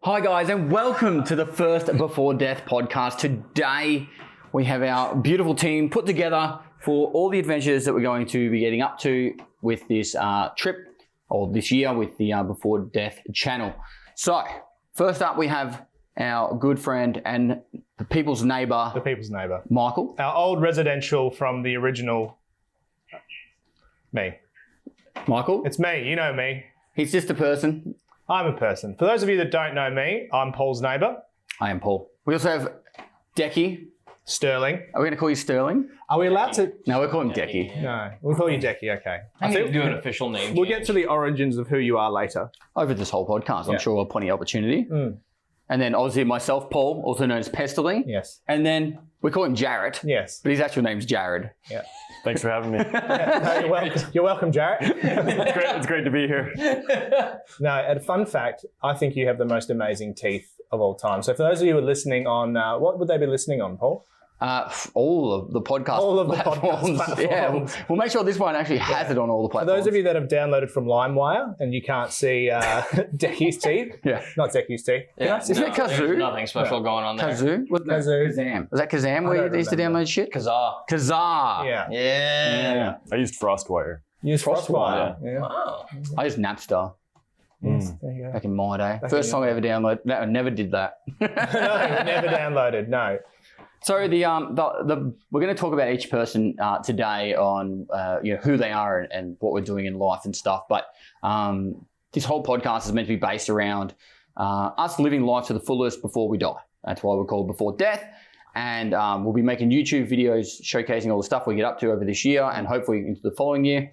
Hi guys, and welcome to the first Before Death podcast. Today we have our beautiful team put together for all the adventures that we're going to be getting up to with this trip, or this year with the Before Death channel. So first up we have our good friend and the people's neighbour. The people's neighbour. Michael. Our old residential from the original me. Michael. It's me, you know me. He's just a person. I'm a person. For those of you that don't know me, I'm Paul's neighbour. I am Paul. We also have Dekie. Sterling. Are we going to call you Sterling? Are we allowed to? No, we'll call him Dekie. No, we'll call you Dekie, okay. I think do an official name. We'll get to the origins of who you are later. Over this whole podcast, I'm sure we'll have plenty of opportunity. Mm. And then obviously myself, Paul, also known as Pesteling. Yes. And then we call him Jarrett. Yes. But his actual name's Jared. Yeah. Thanks for having me. No, you're welcome. You're welcome, Jarrett. It's great to be here. No, and a fun fact, I think you have the most amazing teeth of all time. So for those of you who are listening on, what would they be listening on, Paul? All of the podcast All of the platforms. podcast Yeah, platforms. we'll make sure this one actually has it on all the For platforms. those of you that have downloaded from LimeWire and you can't see Dekie's teeth, Yeah. not Dekie's teeth. Yeah, Isn't it Kazoo? There's nothing special going on there. Kazoo? What, no, Kazoo. Kazam. Was that Kazam where don't you used to remember. download shit? Kazaa. Kazaa. Yeah. Yeah. I used FrostWire. Use Frostwire. Yeah. Wow. I used Napster Yes, there you go. back in my day. Back First in song I your ever downloaded. No, I never did that. No, never downloaded. No. So we're going to talk about each person today on who they are and what we're doing in life and stuff. But this whole podcast is meant to be based around us living life to the fullest before we die. That's why we're called Before Death. And we'll be making YouTube videos showcasing all the stuff we get up to over this year and hopefully into the following year,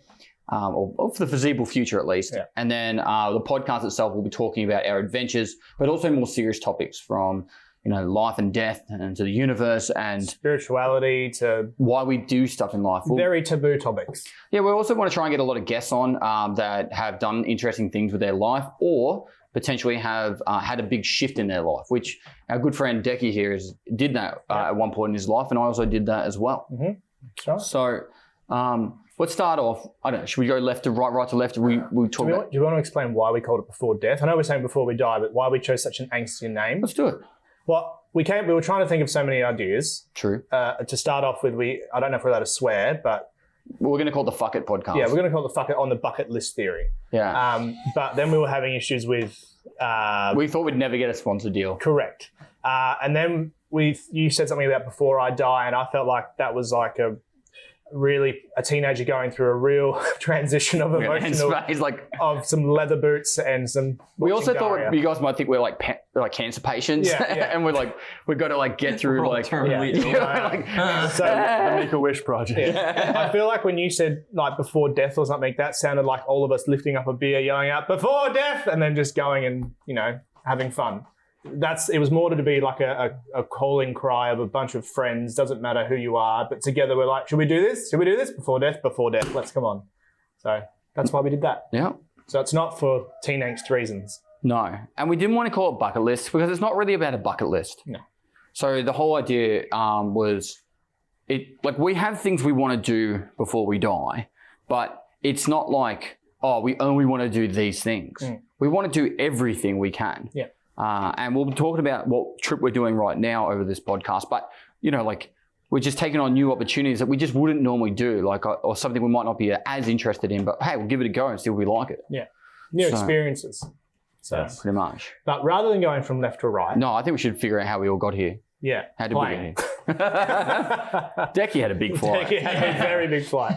or for the foreseeable future at least. Yeah. And then the podcast itself will be talking about our adventures, but also more serious topics from life and death and to the universe and Spirituality to why we do stuff in life. very taboo topics. Yeah, we also want to try and get a lot of guests on that have done interesting things with their life or potentially have had a big shift in their life, which our good friend Dekie here did that at one point in his life, and I also did that as well. Mm-hmm. That's right. So let's start off. I don't know, should we go left to right to left? We talk Do about. you want to explain why we called it Before Death? I know we're saying before we die, but why we chose such an angsty name? Let's do it. Well, we were trying to think of so many ideas. True. To start off with, I don't know if we're allowed to swear, but We're going to call it the Fuck It podcast. yeah, we're going to call it the fuck it on the bucket list theory. Yeah. But then we were having issues with We thought we'd never get a sponsor deal. correct. And then you said something about before I die, and I felt like that was like a teenager going through a real transition of And emotional, it's like of some leather boots and some. we also watching thought Daria. you guys might think we're like cancer patients, Yeah, yeah. and we've got to get through We're all like terminally you know, ill. like- So The Make-A-Wish project. yeah. I feel like when you said like before death or something, that sounded like all of us lifting up a beer, yelling out "before death," and then just going and having fun. It was more to be like a calling cry of a bunch of friends. Doesn't matter who you are, but together we're like, should we do this? Should we do this? Before death, before death. Let's come on. So that's why we did that. yeah. So it's not for teen angst reasons. No, and we didn't want to call it bucket list because it's not really about a bucket list. No. So the whole idea was we have things we want to do before we die, but it's not like, oh, we only want to do these things. Mm. We want to do everything we can. Yeah. And we'll be talking about what trip we're doing right now over this podcast, but we're just taking on new opportunities that we just wouldn't normally do, or something we might not be as interested in, but hey, we'll give it a go and see if we like it. Yeah. New So- experiences. So, Pretty much. but rather than going from left to right, No, I think we should figure out how we all got here. yeah, How did we plane. get here? Dekie had a big flight. Dekie had a very big flight.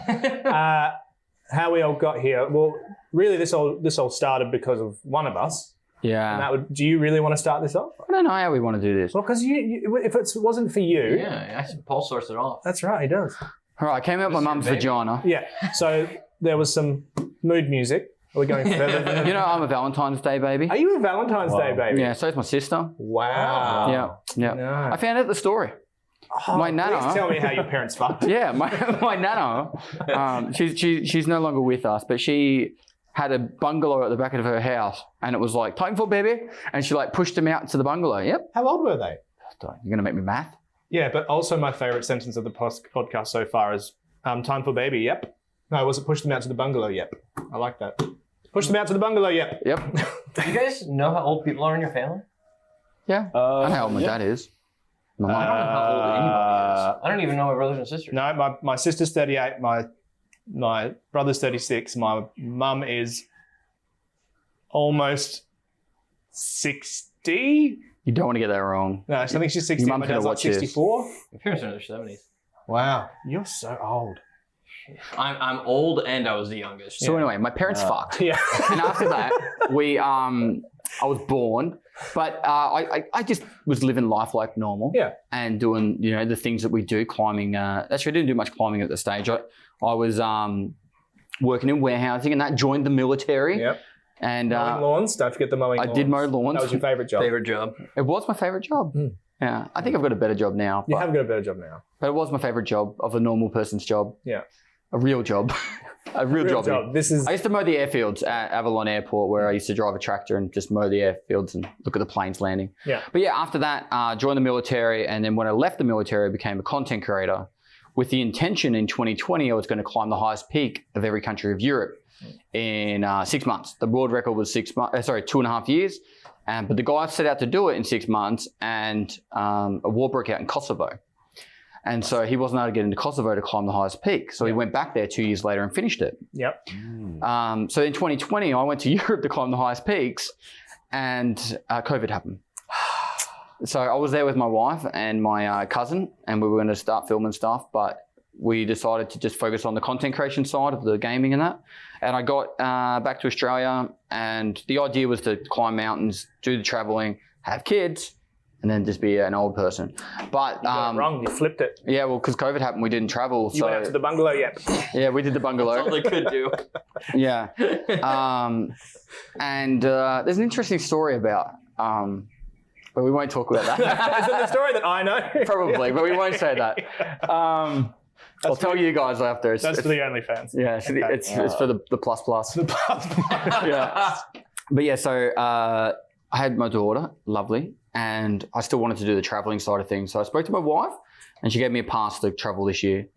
How we all got here? Well, really, this all started because of one of us. Yeah. And do you really want to start this off? I don't know how we want to do this. Well, because if it wasn't for you, Yeah, I said Paul starts it off. that's right, he does. All right, I came out my This is mum's your baby. vagina. Yeah. So there was some mood music. Are we going further than that? I'm a Valentine's Day baby. Are you a Valentine's Day baby? Yeah, so is my sister. Wow. Yeah. No. I found out the story. Oh, my nana- Please tell me how your parents fucked. Yeah, my nana, she's no longer with us, but she had a bungalow at the back of her house, and it was like, time for baby, and she pushed him out into the bungalow. Yep. How old were they? You're going to make me math? Yeah, but also my favourite sentence of the podcast so far is, time for baby, yep. No, was it push them out to the bungalow, yep. I like that. Push them out to the bungalow, yep. Yep. Do you guys know how old people are in your family? Yeah. I know how old my dad is. My mum. I don't know how old anybody is. I don't even know my brothers and sisters. No, my sister's 38. My brother's 36. My mum is almost 60. You don't want to get that wrong. No, I think she's 60. Your mum My could dad's have like watched this. 64. My parents are in their 70s. Wow, you're so old. I'm old and I was the youngest. So anyway, my parents fucked. Yeah. And after that, I was born, but I just was living life like normal. Yeah. And doing, the things that we do, climbing. Actually, I didn't do much climbing at the stage. I was working in warehousing, and that joined the military. Yep. And Mowing lawns. Don't forget the mowing I lawns. did mow lawns. That was your favourite job. Favorite job. It was my favorite job. Yeah. I think I've got a better job now. You But, have got a better job now. but it was my favorite job of a normal person's job. Yeah. A real job. A real job. This is I used to mow the airfields at Avalon Airport, where I used to drive a tractor and just mow the airfields and look at the planes landing. Yeah. But yeah, after that, joined the military, and then when I left the military, I became a content creator with the intention in 2020 I was going to climb the highest peak of every country of Europe in 6 months. The world record was 2.5 years, but the guy set out to do it in 6 months, and a war broke out in Kosovo. And so he wasn't able to get into Kosovo to climb the highest peak. So he went back there 2 years later and finished it. Yep. So in 2020, I went to Europe to climb the highest peaks, and COVID happened. So I was there with my wife and my cousin, and we were going to start filming stuff, but we decided to just focus on the content creation side of the gaming and that. And I got back to Australia, and the idea was to climb mountains, do the traveling, have kids, and then just be an old person. But You got it wrong. You flipped it. yeah, well, because COVID happened, we didn't travel. You went out to the bungalow yet. Yeah, we did the That's all bungalow. they could do. Yeah. And there's an interesting story about, but we won't talk about that. Is it the story that I know? Probably, but we won't say that. I'll tell you guys after. That's for the OnlyFans. Yeah, it's for the plus plus. Yeah. But yeah, so I had my daughter, lovely, and I still wanted to do the traveling side of things. So I spoke to my wife, and she gave me a pass to travel this year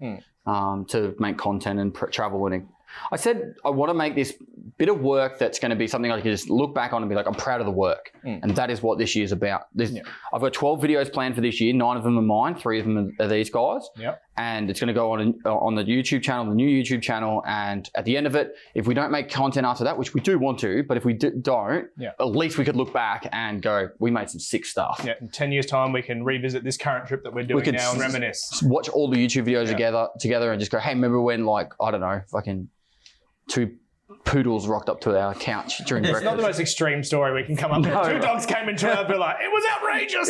to make content and travel. And I said, I want to make this bit of work that's going to be something I can just look back on and be like, I'm proud of the work. And that is what this year's about. I've got 12 videos planned for this year. 9 of them are mine. 3 of them are these guys. Yep. And it's going to go on the YouTube channel, the new YouTube channel. And at the end of it, if we don't make content after that, which we do want to, but if we don't, at least we could look back and go, we made some sick stuff. Yeah, in 10 years' time, we can revisit this current trip that we're doing now and reminisce. Watch all the YouTube videos together and just go, hey, remember when, like, I don't know, fucking 2 poodles rocked up to our couch during It's breakfast. not the most extreme story we can come up with. 2 dogs came into our villa. It was outrageous.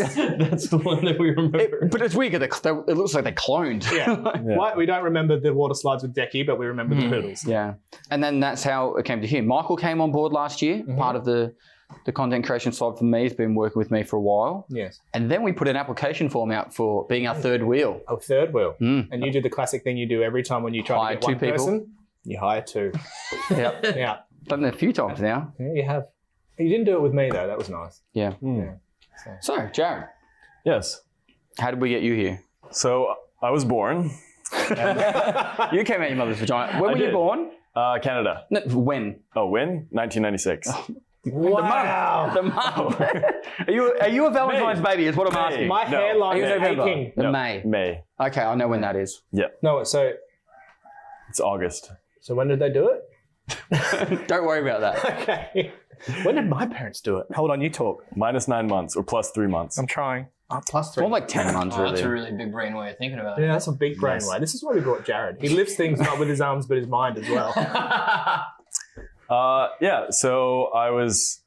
That's the one that we remember. But it's weird because it looks like they cloned. Yeah. Why? We don't remember the water slides with Dekie, but we remember the poodles. Yeah. And then that's how it came to him. Michael came on board last year, part of the content creation side for me. He's been working with me for a while. Yes. And then we put an application form out for being our third wheel. Oh, third wheel. And you do the classic thing you do every time when you try Hire to get 2 one people. person. You hire 2. Yep. Yeah. Done it a few times now. Yeah, you have. You didn't do it with me, though. That was nice. Yeah. So, Jared, Yes. how did we get you here? So I was born. You came out your mother's vagina. When were you did. born? Canada. No, when? Oh, when? 1996. Wow. The month. Are you a Valentine's baby? Is what I'm asking. My No. hairline is November. aching. The No, May. May. Okay, I know when that is. No, so It's August. when did they do it? Don't worry about that. Okay. When did my parents do it? Hold on, you talk. -9 months or +3 months. I'm trying. Plus It's 3. more like 10 months, That's a really. really big brain way of thinking about it. Yeah, that's a big brain way. This is why we brought Jared. He lifts things not with his arms, but his mind as well. Yeah, so I was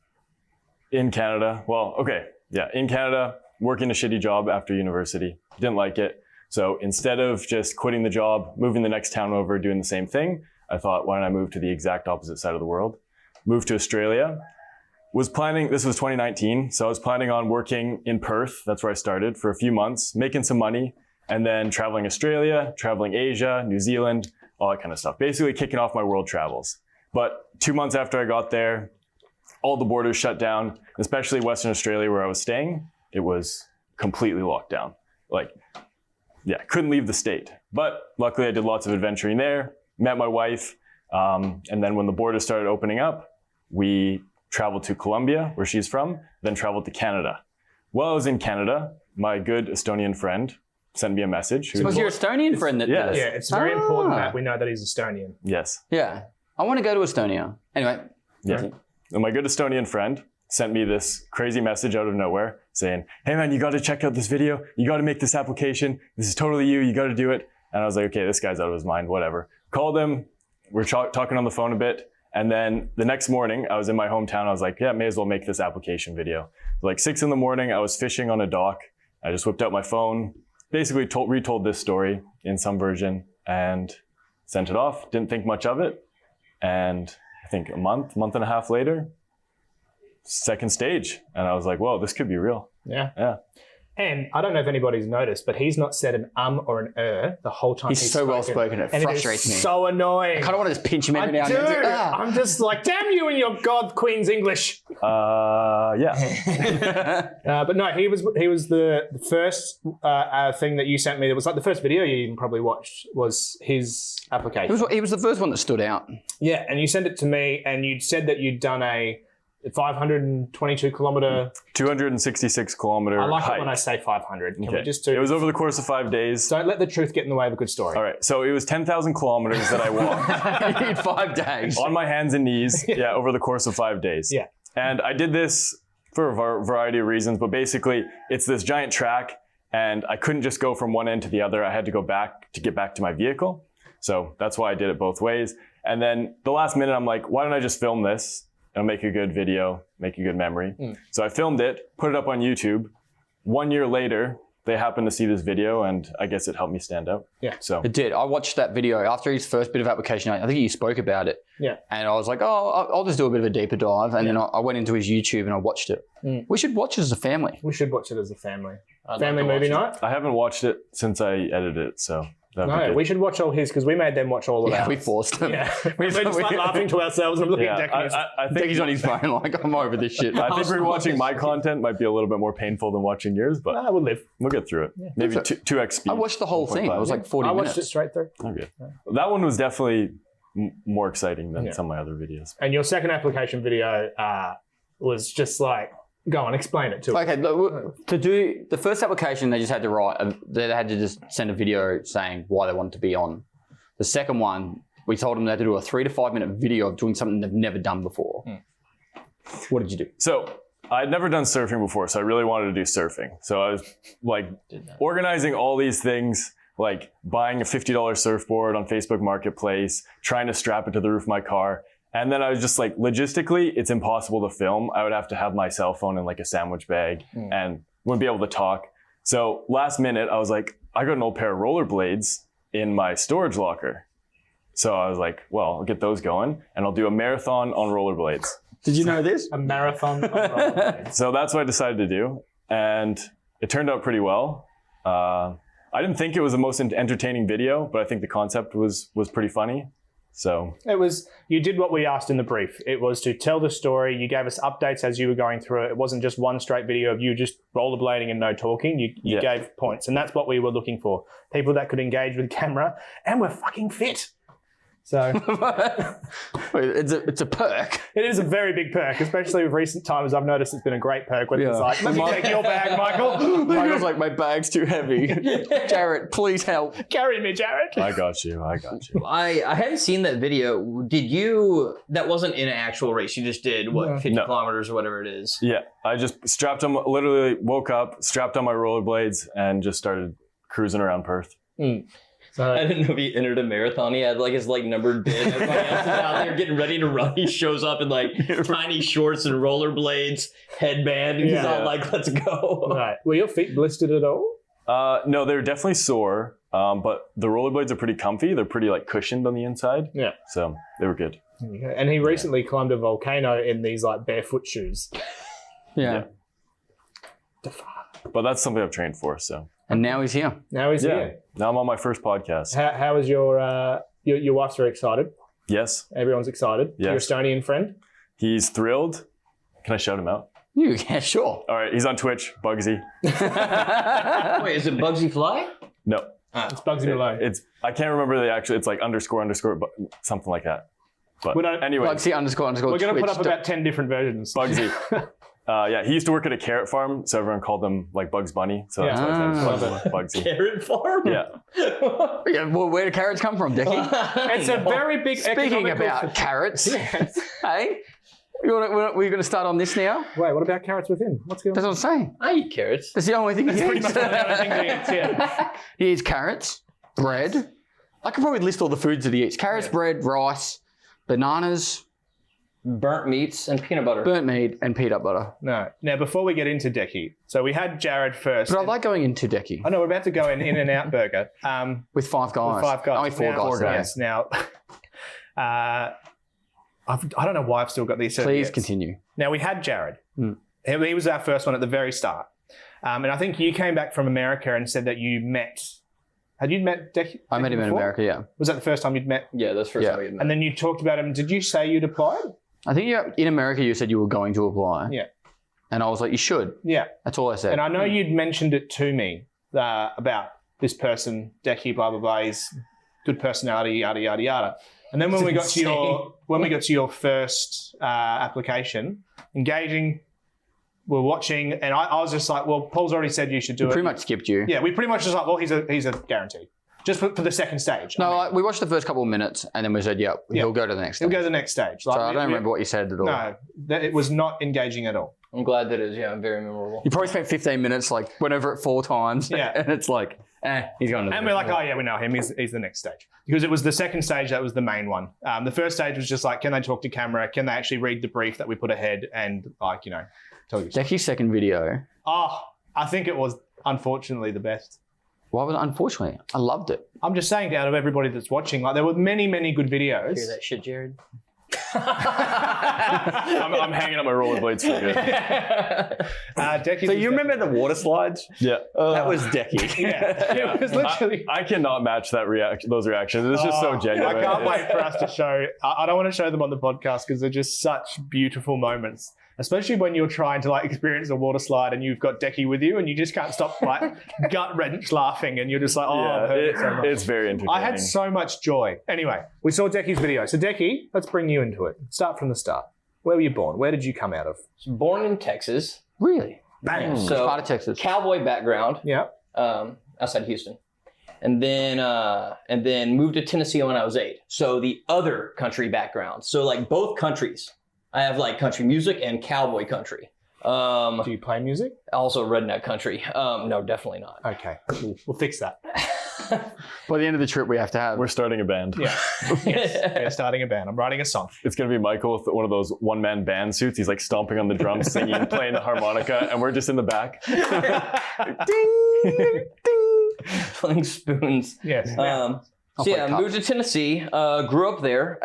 in Canada. Well, okay. Yeah, in Canada, working a shitty job after university. Didn't like it. So instead of just quitting the job, moving the next town over, doing the same thing, I thought, why don't I move to the exact opposite side of the world? Moved to Australia. This was 2019, so I was planning on working in Perth, that's where I started, for a few months, making some money, and then traveling Australia, traveling Asia, New Zealand, all that kind of stuff. Basically kicking off my world travels. But 2 months after I got there, all the borders shut down, especially Western Australia where I was staying. It was completely locked down. Couldn't leave the state. But luckily I did lots of adventuring there, met my wife, and then when the borders started opening up, we traveled to Colombia, where she's from, then traveled to Canada. while I was in Canada, my good Estonian friend sent me a message. Was your Estonian friend that did Yes. it? Yeah, it's very important that we know that he's Estonian. Yes. Yeah. I want to go to Estonia. Anyway. Yeah. And my good Estonian friend sent me this crazy message out of nowhere saying, hey man, you got to check out this video. You got to make this application. This is totally you. You got to do it. And I was like, okay, this guy's out of his mind, whatever. Called him. We're talking on the phone a bit. And then the next morning I was in my hometown. I was like, yeah, may as well make this application video. Like 6 a.m, I was fishing on a dock. I just whipped out my phone, basically retold this story in some version and sent it off. Didn't think much of it. And I think a month and a half later, second stage. And I was like, whoa, this could be real. Yeah. Yeah. And I don't know if anybody's noticed, but he's not said an or an the whole time. He's so well spoken, it and frustrates it is me. so annoying. I kind of want to just pinch him every now I and do. then. Ah. I'm just like, damn you and your God Queen's English. Yeah. But no, he was the first thing that you sent me. That was like the first video you even probably watched was his application. He was the first one that stood out. Yeah, and you sent it to me, and you said that you'd done a 522 kilometer. 266 kilometer I like hike. it when I say 500. Can we just do? It was over the course of 5 days. Don't let the truth get in the way of a good story. All right. So it was 10,000 kilometers that I walked In 5 days. on my hands and knees. Yeah. Over the course of 5 days. Yeah. And I did this for a variety of reasons, but basically it's this giant track and I couldn't just go from one end to the other. I had to go back to get back to my vehicle. So that's why I did it both ways. And then the last minute, I'm like, why don't I just film this? And make a good video, make a good memory. So I filmed it, put it up on YouTube. 1 year later, they happened to see this video and I guess it helped me stand out. Yeah. So It did. I watched that video after his first bit of application. I think you spoke about it. Yeah. And I was like, oh, I'll just do a bit of a deeper dive. And then I went into his YouTube and I watched it. We should watch it as a family. We should watch it as a family. I'd Family love to movie watch night? I haven't watched it since I edited it, so that'd be No, good. we should watch all his because we made them watch all of Yeah, ours. we forced him. Yeah. We're just like laughing to ourselves and I'm looking Yeah, at Dekie. I think He's on his phone like, I'm over this shit. I think rewatching my content might be a little bit more painful than watching yours, but We'll live. we'll get through it. Maybe That's 2x speed. I watched the whole thing. It was like 40 I minutes. watched it straight through. Okay. That one was definitely more exciting than some of my other videos. And your second application video was just like, go on, explain it to us. Okay, look, to do the first application, they just had to write. They had to just send a video saying why they wanted to be on. The second one, we told them they had to do a 3 to 5 minute video of doing something they've never done before. What did you do? So I'd never done surfing before, so I really wanted to do surfing. So I was like organizing all these things, like buying a $50 surfboard on Facebook Marketplace, trying to strap it to the roof of my car. And then I was just like, logistically, it's impossible to film. I would have to have my cell phone in like a sandwich bag and wouldn't be able to talk. So last minute, I was like, I got an old pair of rollerblades in my storage locker. So I was like, well, I'll get those going and I'll do a marathon on rollerblades. Did you know this? A marathon of rollerblades. So that's what I decided to do. And it turned out pretty well. I didn't think it was the most entertaining video, but I think the concept was pretty funny. So It was, you did what we asked in the brief. It was to tell the story. You gave us updates as you were going through it. It wasn't just one straight video of you just rollerblading and no talking. You gave points. And that's what we were looking for. People that could engage with camera and were fucking fit. So It's a perk. it is a very big perk, especially with recent times. I've noticed it's been a great perk when it's like, let me take your bag, Michael. Michael's like, my bag's too heavy. Jarrett, please help. Carry me, Jared. I got you. I hadn't seen that video. Did you? That wasn't in an actual race. You just did what, 50 kilometers or whatever it is. Yeah, I just strapped on, literally woke up, strapped on my rollerblades and just started cruising around Perth. So, I didn't know if he entered a marathon. He had like his like numbered bid. Everybody else is out there getting ready to run. He shows up in like tiny shorts and rollerblades, headband, and he's all like, "Let's go." right. Were your feet blistered at all? No, they were definitely sore, but the rollerblades are pretty comfy. They're pretty like cushioned on the inside. Yeah. So they were good. And he recently climbed a volcano in these like barefoot shoes. Yeah. But that's something I've trained for. So. And now he's here. Now he's here. Now I'm on my first podcast. How is your wife's very excited? Yes. Everyone's excited. Yes. Your Estonian friend? He's thrilled. Can I shout him out? Yeah, sure. All right. He's on Twitch. Bugsy. Wait, is it Bugsy Fly? No. It's Bugsy Malone. I can't remember the actual. It's like _ but something like that. But We don't- anyway, Bugsy __ We're going to put Twitch. up about 10 different versions. Bugsy. he used to work at a carrot farm, so everyone called him like Bugs Bunny. So that's why his name's Bugsy. Carrot farm? Yeah. Yeah, well, where do carrots come from, Dekie? It's a very big. Speaking about carrots, hey, we're going to start on this now? Wait, what about carrots with him? What's going That's on? what I'm saying. I eat carrots. That's the only thing he Pretty eats. much the only thing he eats, yeah. He eats carrots, bread. I could probably list all the foods that he eats. Carrots, bread, rice, bananas, Burnt meats and peanut butter. burnt meat, and peanut butter. No. Now, before we get into Dekie, so we had Jared first. But I like going into Dekie I know we're about to go In-N-Out Burger. with five guys. With 5 guys. Only four Now- guys. today. Yes. Now, I don't know why I've still got these. Please certificates. continue. Now, we had Jared. Mm. He was our first one at the very start. And I think you came back from America and said that you met. Had you met Dekie? I met him in before? America, yeah. Was that the first time you'd met? Yeah, that's the first Yeah. time we met. And then you talked about him. Did you say you'd applied? I think in America you said you were going to apply. Yeah. And I was like, you should. Yeah. That's all I said. And I know you'd mentioned it to me about this person, Dekie, blah, blah, blah, he's good personality, yada, yada, yada. And then when we got to your first application, engaging, we're watching, and I was just like, well, Paul's already said you should do it. pretty much skipped you. Yeah, we pretty much just like, well, he's a guarantee. Just for the second stage. No, we watched the first couple of minutes and then we said, yeah, he'll go to the next he'll stage. go to the next stage. So I don't remember what you said at all. No, it was not engaging at all. I'm glad that is, very memorable. You probably spent 15 minutes, like, went over it 4 times. Yeah. And it's like, he's going to the And we're like, oh yeah, we know him. He's the next stage. Because it was the second stage that was the main one. The first stage was just like, can they talk to camera? Can they actually read the brief that we put ahead? And like, tell you. Dekie's second video. Oh, I think it was unfortunately the best. Why was it unfortunately? I loved it. I'm just saying, out of everybody that's watching, like there were many, many good videos. Hear that shit, Jared? I'm hanging up my rollerblades for good. Deckie's So is you remember the water slides? Yeah. That was Dekie. Yeah, it was literally. I cannot match those reactions. It's just so genuine. I can't wait for us to show. I don't want to show them on the podcast because they're just such beautiful moments. Especially when you're trying to like experience a water slide and you've got Dekie with you and you just can't stop like gut wrench laughing and you're just like, oh, Yeah, I've heard it so much. it's very entertaining. I had so much joy. Anyway, we saw Dekie's video. So Dekie, let's bring you into it. Start from the start. Where were you born? Where did you come out of? Born in Texas. Really? Bang. Which So part of Texas? cowboy background, Yeah. outside Houston. And then moved to Tennessee when I was 8. So the other country background. So like both countries. I have like country music and cowboy country. Do you play music? Also redneck country. No, definitely not. Okay. We'll fix that. By the end of the trip, we have to have. We're starting a band. Yeah. Yes. We're starting a band. I'm writing a song. It's going to be Michael with one of those one-man band suits. He's like stomping on the drums, singing, playing the harmonica, and we're just in the back. Ding, ding. Playing spoons. Yes. So yeah, moved to Tennessee, grew up there,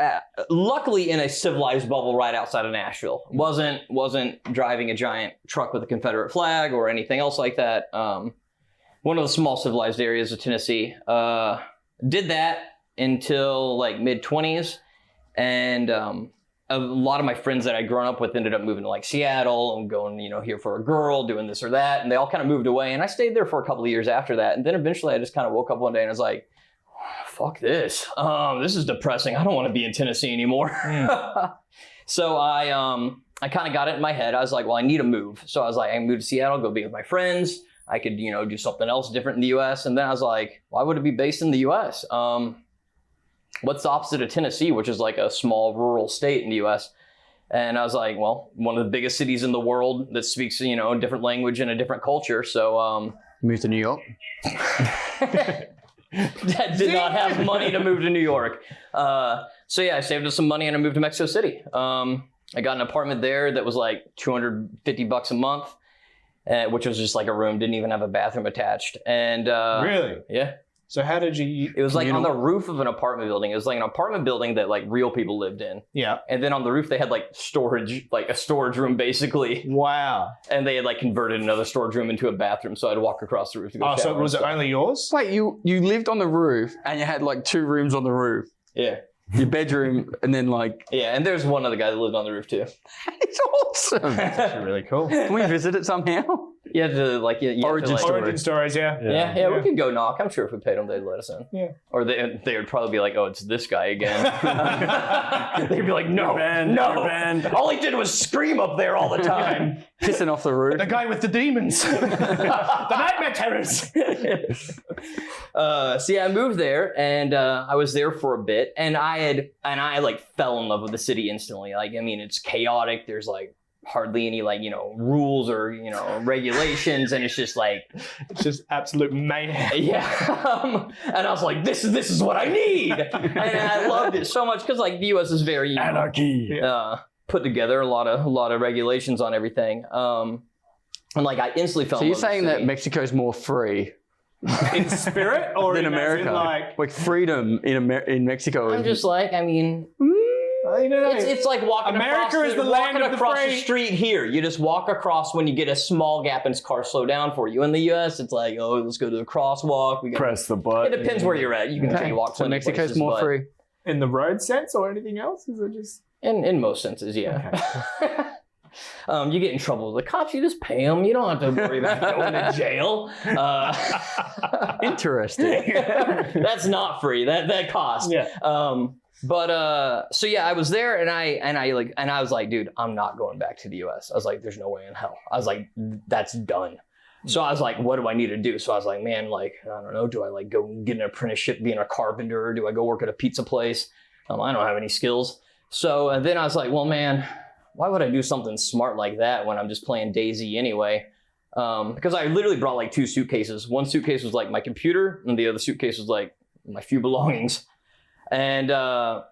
luckily in a civilized bubble right outside of Nashville. Wasn't driving a giant truck with a Confederate flag or anything else like that. One of the small civilized areas of Tennessee. Did that until like mid-20s. And a lot of my friends that I'd grown up with ended up moving to like Seattle and going, here for a girl, doing this or that. And they all kind of moved away. And I stayed there for a couple of years after that. And then eventually I just kind of woke up one day and I was like, fuck this. This is depressing. I don't want to be in Tennessee anymore. So I kind of got it in my head. I was like, well, I need to move. So I was like, I can move to Seattle, go be with my friends. I could, do something else different in the U.S. And then I was like, why would it be based in the U.S.? What's the opposite of Tennessee, which is like a small rural state in the U.S.? And I was like, well, one of the biggest cities in the world that speaks, a different language and a different culture. So Moved to New York. Dad did not have money to move to New York. So yeah, I saved up some money and I moved to Mexico City. I got an apartment there that was like $250 a month, which was just like a room, didn't even have a bathroom attached. And Really? yeah, So how did you? it was like on the roof of an apartment building. It was like an apartment building that like real people lived in. Yeah. And then on the roof they had like storage, like a storage room basically. Wow. And they had like converted another storage room into a bathroom, so I'd walk across the roof to go Oh, shower. so was it and stuff. only yours? Wait, you lived on the roof and you had like 2 rooms on the roof. Yeah. Your bedroom and then like... Yeah, and there's one other guy that lived on the roof too. It's awesome. That's really cool. Can we visit it somehow? You have to like Origin story. Origin stories, yeah. Yeah, we could go knock. I'm sure if we paid them, they'd let us in. Yeah. Or they would probably be like, "Oh, it's this guy again." They'd be like, "No, You're banned. all he did was scream up there all the time." Pissing off the roof. The guy with the demons. The nightmare terrors. So yeah, I moved there, and I was there for a bit, and I like fell in love with the city instantly. Like, I mean, it's chaotic. There's like hardly any like rules or regulations, and it's just like absolute mayhem. yeah. And I was like, this is what I need, and I loved it so much because like the U.S. is very Anarchy. put together, a lot of regulations on everything. And like I instantly fell. So in you're love with saying the that city. Mexico's more free In spirit or than in America? like freedom in Mexico. I'm just like, I mean, it's like walking America across is the land of the across the free. street here. You just walk across when you get a small gap and its car slow down for you. In the U.S., it's like, oh, let's go to the crosswalk. We got. Press the button. It depends where you're at. You can walk. So plenty Mexico's places, more but free. in the road sense or anything else? Is it just In most senses, yeah. You get in trouble with the cops, you just pay them. You don't have to worry about going to jail. Interesting. That's not free. That costs. Yeah. So yeah, I was there and I was like, dude, I'm not going back to the US. I was like, there's no way in hell. I was like, that's done. So I was like, what do I need to do? So I was like, man, like, I don't know. Do I like go get an apprenticeship, being a carpenter? Do I go work at a pizza place? I don't have any skills. So then I was like, well, man, why would I do something smart like that when I'm just playing DayZ anyway? Because I literally brought like 2 suitcases. One suitcase was like my computer and the other suitcase was like my few belongings. And so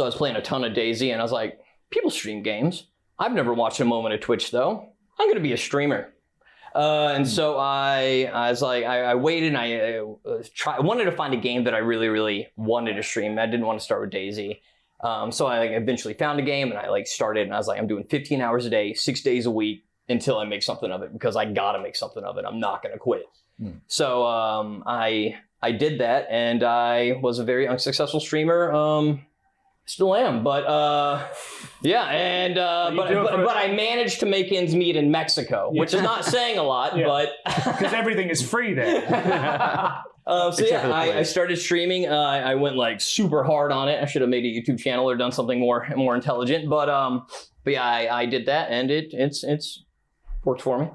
I was playing a ton of DayZ and I was like, people stream games. I've never watched a moment of Twitch though. I'm going to be a streamer. And so I was like, I waited and I wanted to find a game that I really, really wanted to stream. I didn't want to start with DayZ. So I eventually found a game and I like started and I was like, I'm doing 15 hours a day, 6 days a week until I make something of it because I got to make something of it. I'm not going to quit. So I did that and I was a very unsuccessful streamer. Still am, but yeah, and but I managed to make ends meet in Mexico, which is not saying a lot, but because everything is free there. So yeah, I started streaming. I went like super hard on it. I should have made a YouTube channel or done something more intelligent, but yeah, I did that, and it's worked for me.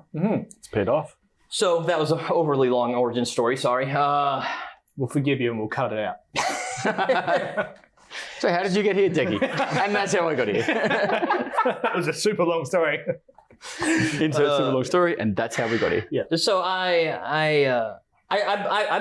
It's paid off. So that was an overly long origin story. Sorry. We'll forgive you and we'll cut it out. So how did you get here, Dekie? And that's how I got here. That was a super long story. Insert super long story, and that's how we got here. Yeah. So I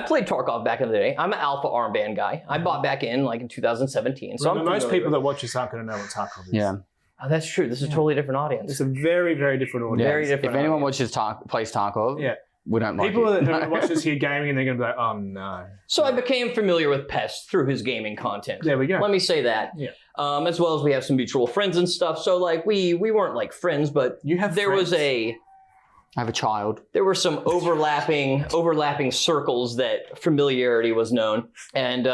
played Tarkov back in the day. I'm an Alpha armband guy. I bought back in like in 2017. So most people that watch this aren't going to know what Tarkov is. Yeah. Oh, that's true. This is a totally different audience. It's a very, very different audience. Very different. If anyone watches plays Tarkov, we don't like people it. that watch this here gaming and they're going to be like, oh no. So I became familiar with Pest through his gaming content. There we go. Let me say that. Yeah. As well as we have some mutual friends and stuff. So like we weren't like friends, but You have there friends? was I have a child. there were some overlapping circles that familiarity was known. And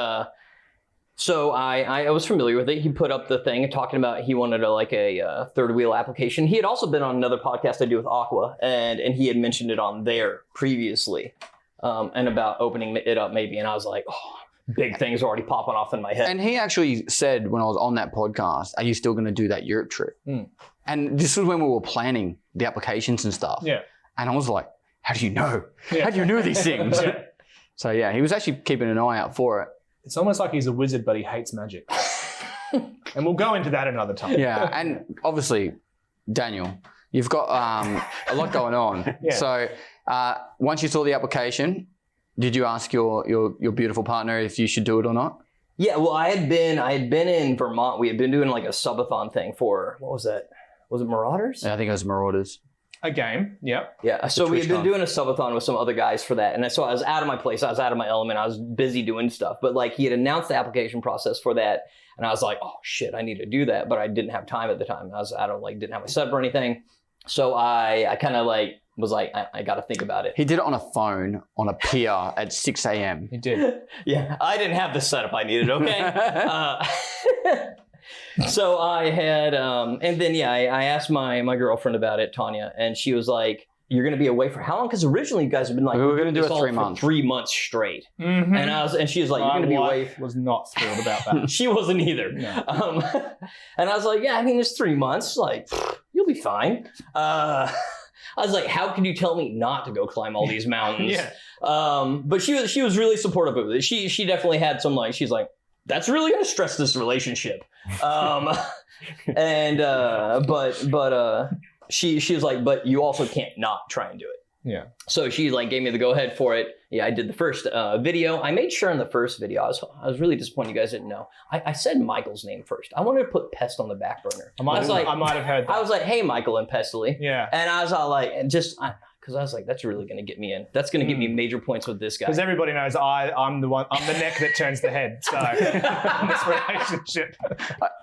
so I was familiar with it. He put up the thing talking about he wanted a third wheel application. He had also been on another podcast I do with Aqua, and he had mentioned it on there previously, and about opening it up maybe. And I was like, oh, big things already popping off in my head. And he actually said when I was on that podcast, are you still going to do that Europe trip? And this was when we were planning the applications and stuff. Yeah. And I was like, how do you know? Yeah. How do you know these things? Yeah. So yeah, he was actually keeping an eye out for it. It's almost like he's a wizard, but he hates magic. And we'll go into that another time. Yeah, and obviously, Daniel, you've got a lot going on. Yeah. So once you saw the application, did you ask your beautiful partner if you should do it or not? Yeah, well, I had been in Vermont. We had been doing like a subathon thing for, what was that? Was it Marauders? Yeah, I think it was Marauders. A game, yep. Yeah, so we had been TwitchCon. doing a subathon with some other guys for that. And so I was out of my place. I was out of my element. I was busy doing stuff. But like he had announced the application process for that. And I was like, oh shit, I need to do that. But I didn't have time at the time. Didn't have my setup or anything. So I kind of like was like, I got to think about it. He did it on a phone on a pier at 6 a.m. He did. Yeah, I didn't have the setup I needed, okay? So I had, and then, yeah, I asked my girlfriend about it, Tanya, and she was like, you're going to be away for how long? Because originally you guys have been like, we were going to do this it all 3 for months. 3 months straight. Mhm. And she was like, you're going to be away. Was not thrilled about that. She wasn't either. No. And I was like, yeah, I mean, it's 3 months. Like, you'll be fine. I was like, how can you tell me not to go climb all these mountains? Yeah. But she was really supportive of it. She definitely had some like, she's like, that's really going to stress this relationship. She was like, but you also can't not try and do it. Yeah. So she like gave me the go ahead for it. Yeah, I did the first video. I made sure in the first video, I was really disappointed you guys didn't know. I said Michael's name first. I wanted to put Pest on the back burner. I might have heard that. I was like, hey, Michael and Pestily. Yeah. And I was all like, because I was like, that's really going to get me in. That's going to give me major points with this guy. Because everybody knows I'm the neck that turns the head. So in this relationship.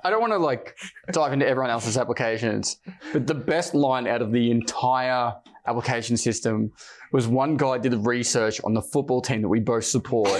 I don't want to like dive into everyone else's applications, but the best line out of the entire application system was one guy did the research on the football team that we both support,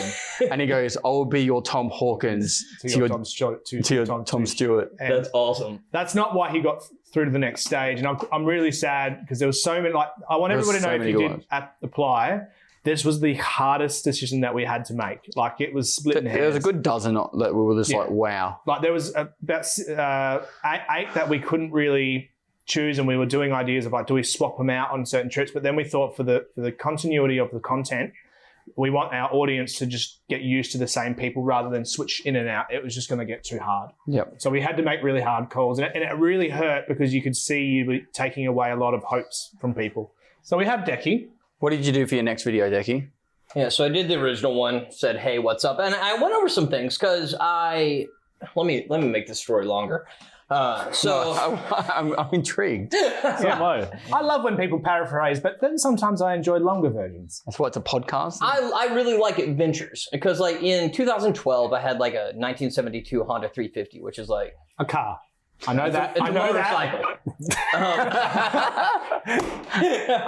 and he goes, "I will be your Tom Hawkins to your Tom Stewart. to your Tom Stewart." And That's awesome. that's not why he got through to the next stage, and I'm really sad because there was so many. Like, I want everybody to know if you did apply, this was the hardest decision that we had to make. Like, it was split in half. There was a good dozen that we were just like, wow. Like, there was about 8 that we couldn't really choose, and we were doing ideas of like, do we swap them out on certain trips? But then we thought for the continuity of the content, we want our audience to just get used to the same people rather than switch in and out. It was just going to get too hard. Yep. So we had to make really hard calls, and it really hurt because you could see you were taking away a lot of hopes from people. So we have Dekie. What did you do for your next video, Dekie? Yeah, so I did the original one, said, hey, what's up? And I went over some things because let me make this story longer. I'm intrigued. So am I. I love when people paraphrase, but then sometimes I enjoy longer versions. That's what, it's a podcast? I really like adventures because like in 2012, I had like a 1972 Honda 350, which is like A car. I know that. It's I a know motorcycle. that.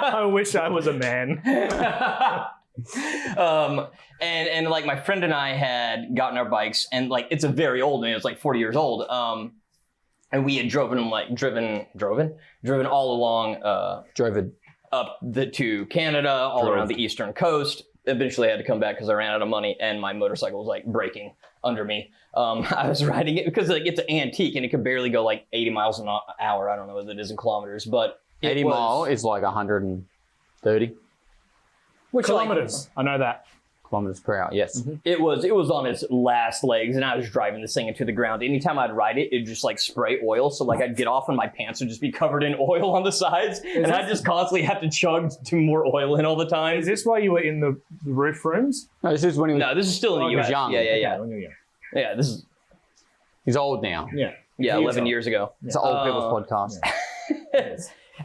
I wish I was a man. And like my friend and I had gotten our bikes, and like it's a very old man. It's like 40 years old. And we had driven all along. Drove up to Canada, all around the eastern coast. Eventually I had to come back because I ran out of money and my motorcycle was like breaking under me. I was riding it because like it's an antique and it could barely go like 80 miles an hour. I don't know what it is in kilometers, but 80 mile is like 130 Kilometers. I know that. kilometers per hour. Yes. Mm-hmm. It was on its last legs, and I was driving this thing into the ground. Anytime I'd ride it, it'd just like spray oil. So like I'd get off and my pants would just be covered in oil on the sides, and I'd just constantly have to chug to more oil in all the time. Is this why you were in the roof rooms? No, this is when he was, No, this is still in the he was US. young. Yeah. Okay, when you were young. Yeah, this is he's old now. Yeah. 11 years ago. It's an old people's podcast.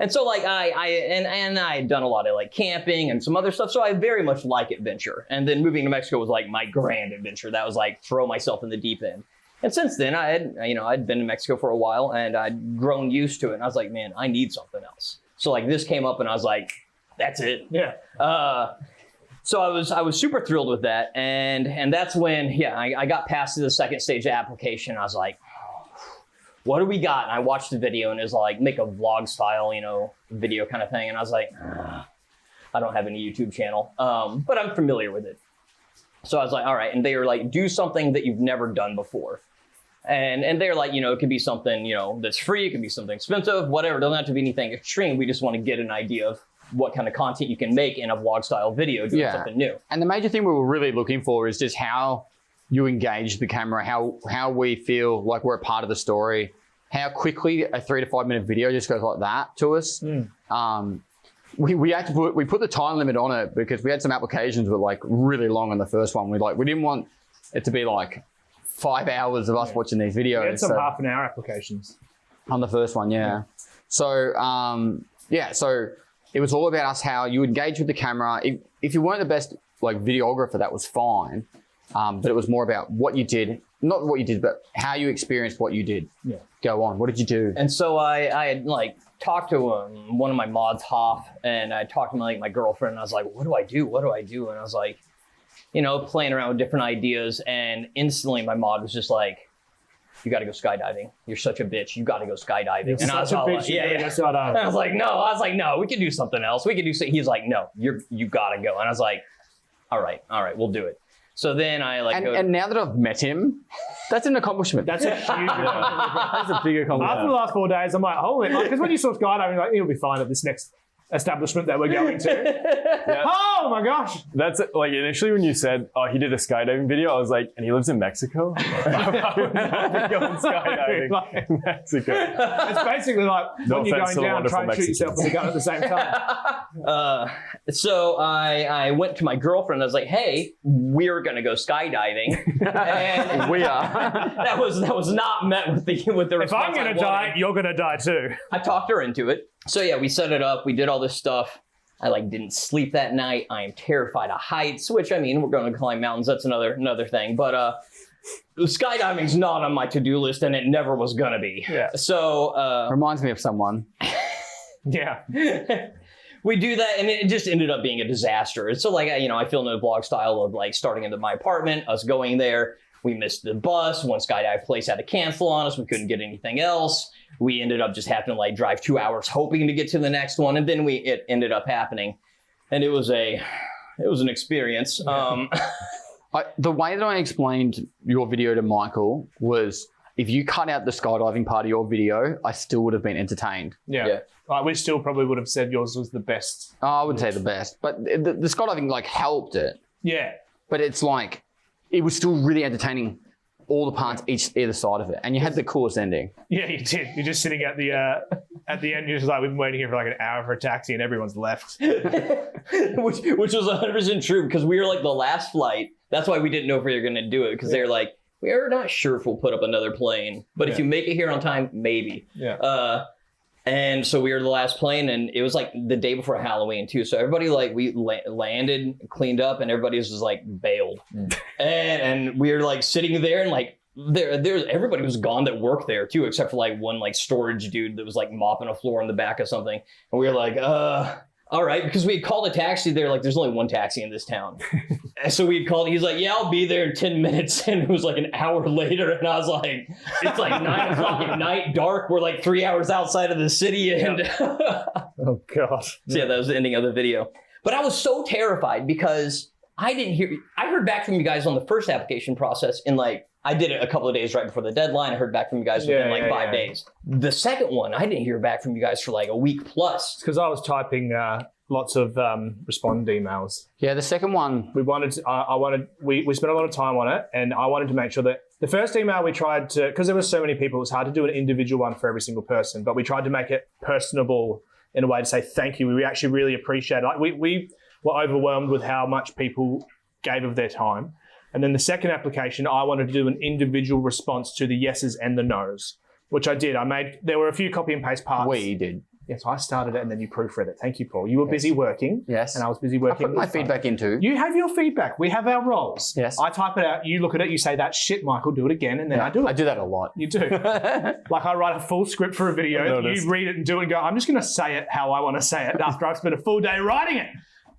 And so like I had done a lot of like camping and some other stuff. So I very much like adventure. And then moving to Mexico was like my grand adventure. That was like throw myself in the deep end. And since then I'd been in Mexico for a while and I'd grown used to it. And I was like, man, I need something else. So like this came up and I was like, that's it. Yeah. So I was super thrilled with that. And that's when, I got past the second stage of application. I was like, what do we got? And I watched the video and it was like, make a vlog style, video kind of thing. And I was like, I don't have any YouTube channel, but I'm familiar with it. So I was like, all right. And they were like, do something that you've never done before. And they're like, it could be something, that's free. It could be something expensive, whatever. It doesn't have to be anything extreme. We just want to get an idea of what kind of content you can make in a vlog style video, doing something new. And the major thing we were really looking for is just how you engage the camera, how we feel like we're a part of the story, how quickly a 3 to 5 minute video just goes like that to us. We had to put the time limit on it because we had some applications that were like really long on the first one. We didn't want it to be like 5 hours of us watching these videos. We had some half an hour applications. On the first one, So, so it was all about us, how you engage with the camera. If you weren't the best like videographer, that was fine. But it was more about what you did, not what you did, but how you experienced what you did. Yeah. Go on. What did you do? And so I had like talked to one of my mods, Hoff, and I talked to my girlfriend, and I was like, what do I do? What do I do? And I was like, playing around with different ideas, and instantly my mod was just like, you got to go skydiving. You're such a bitch. You got to go skydiving. You're such a bitch. And I was like, no, we can do something else. We can do something. He's like, no, you got to go. And I was like, all right, we'll do it. So then I and now that I've met him, that's an accomplishment. That's a huge accomplishment. That's a big accomplishment. After the last 4 days, I'm like, holy, because when you saw skydiving, you're like, you'll be fine at this next establishment that we're going to. Yeah. Oh my gosh. That's like initially when you said, oh, he did a skydiving video, I was like, and he lives in Mexico? I would not be going skydiving in Mexico. It's basically like No when you're offense going to the down, try and shoot wonderful yourself with a gun at the same time. So I went to my girlfriend. I was like, "Hey, we're gonna go skydiving," and We are. that was not met with the response. If I'm going to die, you're going to die too. I talked her into it. So yeah, we set it up. We did all this stuff. I didn't sleep that night. I am terrified of heights, which I mean, we're going to climb mountains. That's another thing. But skydiving's not on my to-do list, and it never was gonna be. Yeah. So Reminds me of someone. Yeah. we do that, and it just ended up being a disaster. So I filmed a vlog style of starting into my apartment, us going there. We missed the bus. One skydive place had to cancel on us. We couldn't get anything else. We ended up just having to drive 2 hours hoping to get to the next one, and then it ended up happening, and it was an experience. The way that I explained your video to Michael was, if you cut out the skydiving part of your video, I still would have been entertained. Yeah. We still probably would have said yours was the best. I wouldn't say the best, but the skydiving helped it. Yeah. But it's it was still really entertaining, all the parts either side of it, and you had the coolest ending. Yeah, you did. You're just sitting at the end. You're just like, we've been waiting here for an hour for a taxi, and everyone's left. which was 100% true, because we were the last flight. That's why we didn't know if we were going to do it, because they were like, we're not sure if we'll put up another plane, but if you make it here on time, maybe. Yeah. And so we were the last plane, and it was the day before Halloween too. So everybody we landed, cleaned up, and everybody was just bailed. And we were sitting there, and there everybody was gone that worked there too, except for one storage dude that was mopping a floor in the back of something. And we were like, all right, because we had called a taxi there. There's only one taxi in this town. And so we called, he's like, yeah, I'll be there in 10 minutes. And it was an hour later. And I was like, it's 9 o'clock at night, dark. We're 3 hours outside of the city. And Oh, God. So yeah, that was the ending of the video. But I was so terrified because I heard back from you guys on the first application process in I did it a couple of days right before the deadline. I heard back from you guys within 5 days. The second one, I didn't hear back from you guys for a week plus. It's because I was typing lots of respond emails. Yeah, the second one. We spent a lot of time on it, and I wanted to make sure that the first email we tried to, because there were so many people, it was hard to do an individual one for every single person, but we tried to make it personable in a way to say thank you. We actually really appreciate it. We were overwhelmed with how much people gave of their time. And then the second application, I wanted to do an individual response to the yeses and the nos, which I did. There were a few copy and paste parts. We did. Yes, I started it and then you proofread it. Thank you, Paul. You were busy working. Yes. And I was busy working. I put my feedback into. You have your feedback. We have our roles. Yes. I type it out. You look at it. You say, that's shit, Michael. Do it again. And then I do it. I do that a lot. You do. I write a full script for a video. You read it and do it and go, I'm just going to say it how I want to say it after I've spent a full day writing it.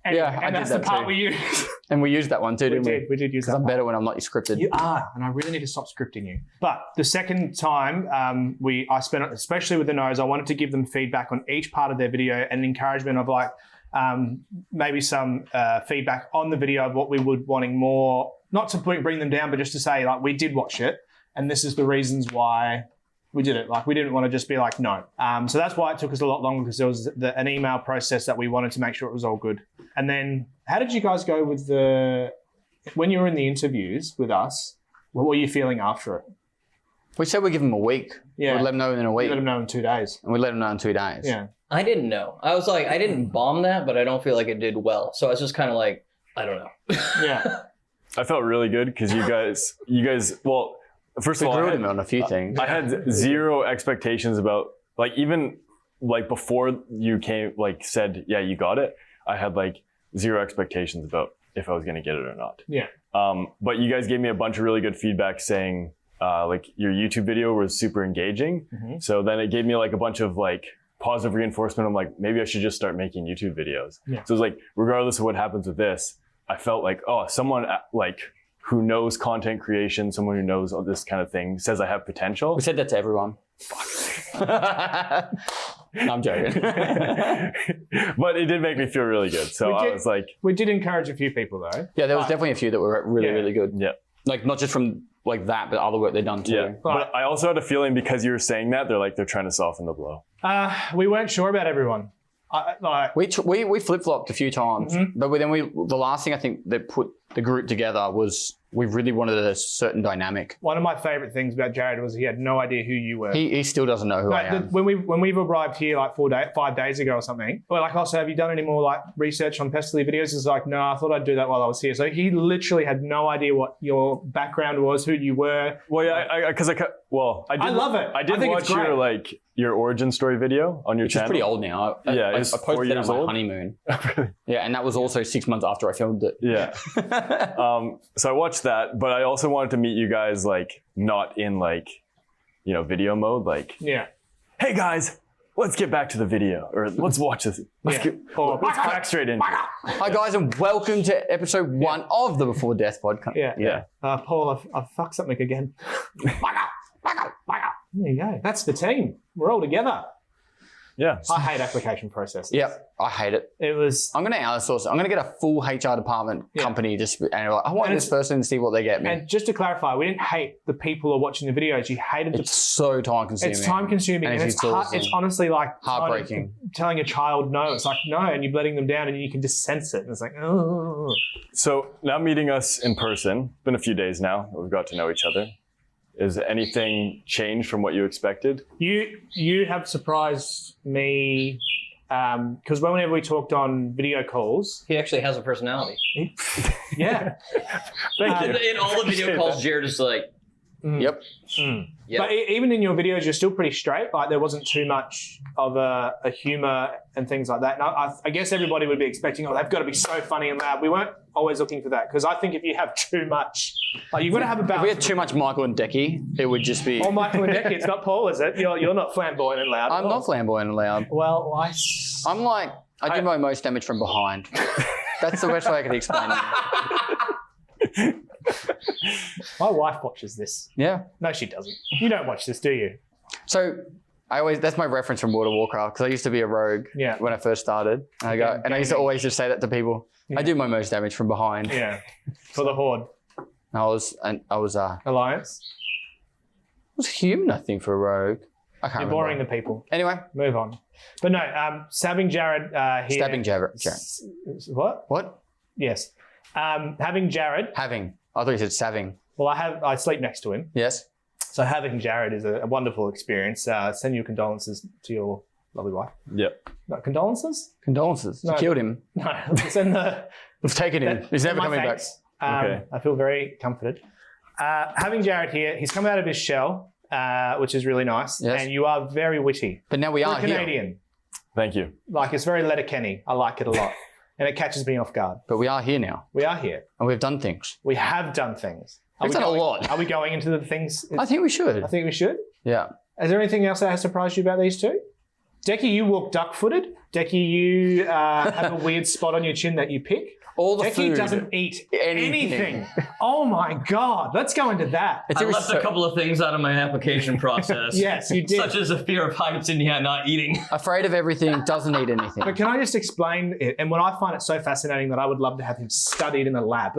And that's the part we use. And we used that one too, didn't we? We did use that. Because I'm better when I'm not scripted. You are, and I really need to stop scripting you. But the second time, I spent, especially with the no's, I wanted to give them feedback on each part of their video and encouragement of maybe some feedback on the video of what we would wanting more, not to bring them down, but just to say we did watch it, and this is the reasons why we did it. We didn't want to just be no. So that's why it took us a lot longer, because there was an email process that we wanted to make sure it was all good. And then how did you guys go with when you were in the interviews with us, what were you feeling after it? We said we'd give them a week. Yeah. We'd let them know in a week. We let them know in 2 days. And we let them know in 2 days. Yeah. I didn't know. I was I didn't bomb that, but I don't feel like it did well. So I was just kind of I don't know. Yeah. I felt really good because you guys, well, first of all, we grilled him on a few things. I had zero expectations about, even before you came, said, yeah, you got it. I had zero expectations about if I was going to get it or not. Yeah. But you guys gave me a bunch of really good feedback saying, your YouTube video was super engaging. Mm-hmm. So then it gave me a bunch of positive reinforcement. I'm maybe I should just start making YouTube videos. Yeah. So it was regardless of what happens with this, I felt someone who knows content creation, someone who knows all this kind of thing, says I have potential. We said that to everyone. No, I'm joking. But it did make me feel really good. So I was like, we did encourage a few people though. Yeah, there was definitely a few that were really, Yeah. really good. yeah. Like not just from like that, but other work they've done too. Yeah. But I also had a feeling because you were saying that, they're trying to soften the blow. We weren't sure about everyone. We flip flopped a few times, but then the last thing I think that put the group together was we really wanted a certain dynamic. One of my favorite things about Jared was he had no idea who you were. He still doesn't know who I am. When we arrived here like 5 days ago or something, we're like, also, have you done any more like research on Pestily videos? He's like, no, I thought I'd do that while I was here. So he literally had no idea what your background was, who you were. Well, yeah, I love it. I did think watch it's great. your origin story video on your Which is channel. pretty old now. I it's 4 posted it on years my old. honeymoon. Yeah, and that was also 6 months after I filmed it. Yeah. So I watched that, but I also wanted to meet you guys like not in like, video mode. Like, Yeah. hey guys, let's get back to the video, or let's watch this. Let's crack straight into it. Hi guys, and welcome to episode 1 of the Before Death podcast. Yeah. Paul, I've fucked something again. There you go. That's the team. We're all together. Yeah. I hate application processes. Yep, I hate it. It was. I'm going to outsource. I'm going to get a full HR department company and I want this person to see what they get me. And just to clarify, we didn't hate the people who are watching the videos. You hated It's so time consuming. It's time consuming, and it's honestly like heartbreaking. Telling a child no. It's like no, and you're letting them down, and you can just sense it. And it's like, oh. So now meeting us in person, been a few days now. We've got to know each other. Is anything changed from what you expected? You have surprised me because whenever we talked on video calls, He actually has a personality. yeah. Thank you. In all the video calls, Jared is like, Yep. Yep. But even in your videos, you're still pretty straight. Like there wasn't too much of a humor and things like that. And I guess everybody would be expecting, they've got to be so funny and loud. We weren't always looking for that because I think if you have too much, like you've got to have a If balance. we had too much Michael and Dekie, it would just be... Oh, Michael and Dekie, it's not Paul, is it? You're not flamboyant and loud. I'm not flamboyant and loud. Well, I'm like, I do my most damage from behind. That's the best way I can explain it. my wife watches this. Yeah. No, she doesn't. You don't watch this, do you? So that's my reference from World of Warcraft because I used to be a rogue when I first started. And I used to always just say that to people. I do my most damage from behind. Yeah. For the Horde. I was Alliance. human, I think, for a rogue. I can't You're remember. boring the people. Anyway, Move on. But no, stabbing Jared here. stabbing Jared. What? What? Yes. Having Jared. Having. I thought you said saving. Well, I sleep next to him. Yes. So having Jared is a wonderful experience. Send your condolences to your lovely wife. Yep. No, condolences? Condolences. No. You killed him. No. Send the... We've taken him. He's never my coming back. thanks. Okay. I feel very comforted. Having Jared here, he's come out of his shell, which is really nice. Yes. And you are very witty. But now we You're are here. Canadian. Thank you. Like, it's very Letterkenny. I like it a lot. And it catches me off guard. But we are here now. We are here. And we've done things. We have done things. We've done a lot. Are we going into the things? I think we should. I think we should. Yeah. Is there anything else that has surprised you about these two? Dekie, you walk duck-footed. Dekie, you have a weird spot on your chin that you pick. All the Dekie food. doesn't eat Anything. anything. Oh my God. Let's go into that. It's I left a couple of things out of my application process. Yes, you did. Such as a fear of heights and not eating. afraid of everything, doesn't eat anything. But can I just explain it? And what I find it so fascinating that I would love to have him studied in a lab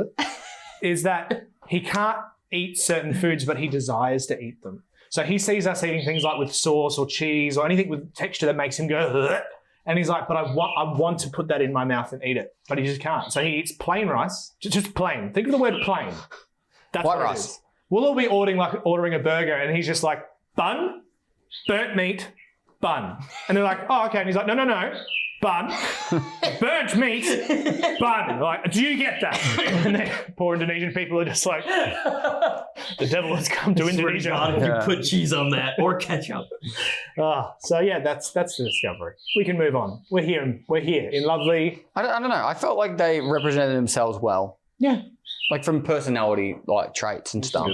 is that he can't eat certain foods, but he desires to eat them. So he sees us eating things like with sauce or cheese or anything with texture that makes him go, ugh. And he's like, but I want to put that in my mouth and eat it. But he just can't. So he eats plain rice, just plain. Think of the word plain. That's White what it rice. is. We'll all be ordering a burger and he's just like, bun, burnt meat, bun. And they're like, oh, okay. And he's like, no, bun, burnt meat, bun. Like, do you get that? And then poor Indonesian people are just like, the devil has come to Indonesia. God, if you put cheese on that or ketchup. So yeah, that's the discovery. We can move on. We're here in lovely. I don't know. I felt like they represented themselves well. Yeah. Like from personality, like traits and stuff.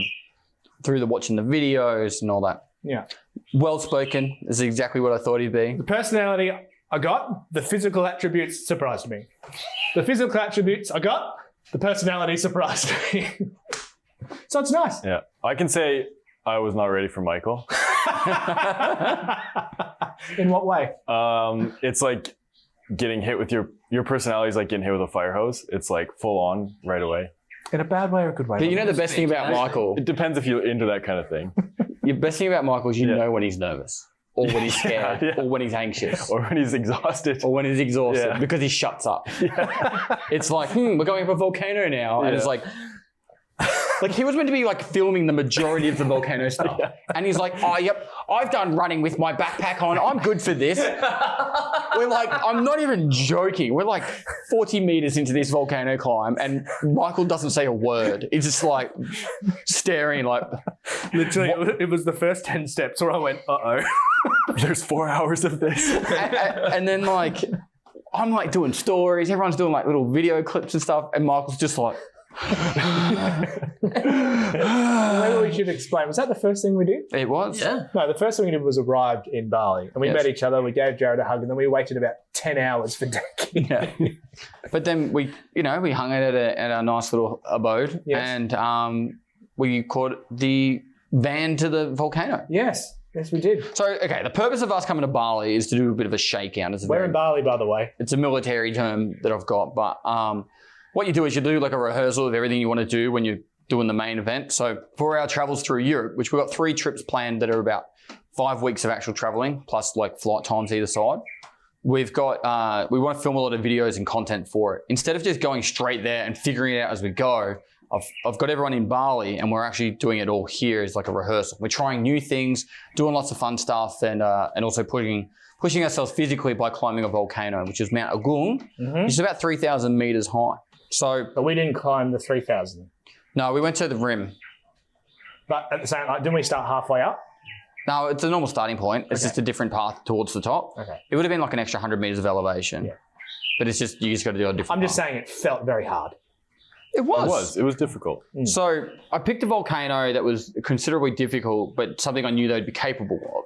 Through watching the videos and all that. Yeah. Well spoken is exactly what I thought he'd be. The personality I got, the physical attributes surprised me. The physical attributes I got, the personality surprised me. So it's nice. Yeah. I can say I was not ready for Michael. In what way? It's like getting hit with your personality is like getting hit with a fire hose. It's like full on right away. In a bad way or a good way? But you know the best thing about Michael? It depends if you're into that kind of thing. The best thing about Michael is you know when he's nervous. Or when he's scared. Yeah. Or when he's anxious. Or when he's exhausted. Or when he's exhausted. Because he shuts up. Yeah. It's like, we're going up a volcano now. And it's like he was meant to be like filming the majority of the volcano stuff. Yeah. And he's like, oh, yep, I've done running with my backpack on. I'm good for this. We're like, I'm not even joking. We're like 40 meters into this volcano climb and Michael doesn't say a word. He's just like staring like. Literally, it was the first 10 steps where I went, uh-oh. There's 4 hours of this. And then like, I'm like doing stories. Everyone's doing like little video clips and stuff. And Michael's just like. Maybe we should explain. Was that the first thing we did? It was. Yeah. No, the first thing we did was arrived in Bali. And we met each other. We gave Jared a hug. And then we waited about 10 hours for Dekie. Yeah. But then we hung out at a nice little abode. Yes. And we caught the van to the volcano. Yes, we did. So, okay, the purpose of us coming to Bali is to do a bit of a shakedown. We're in Bali, by the way. It's a military term that I've got, but what you do is you do like a rehearsal of everything you want to do when you're doing the main event. So for our travels through Europe, which we've got 3 trips planned that are about 5 weeks of actual traveling, plus like flight times either side, we've got, we want to film a lot of videos and content for it. Instead of just going straight there and figuring it out as we go, I've got everyone in Bali and we're actually doing it all here as like a rehearsal. We're trying new things, doing lots of fun stuff and also pushing ourselves physically by climbing a volcano, which is Mount Agung, which is about 3,000 meters high. So, but we didn't climb the 3,000. No, we went to the rim. But at the same time, didn't we start halfway up? No, it's a normal starting point. It's just a different path towards the top. Okay. It would have been like an extra 100 meters of elevation. Yeah. But it's just, you just got to do a different I'm just saying it felt very hard. It was. It was difficult. So I picked a volcano that was considerably difficult, but something I knew they'd be capable of.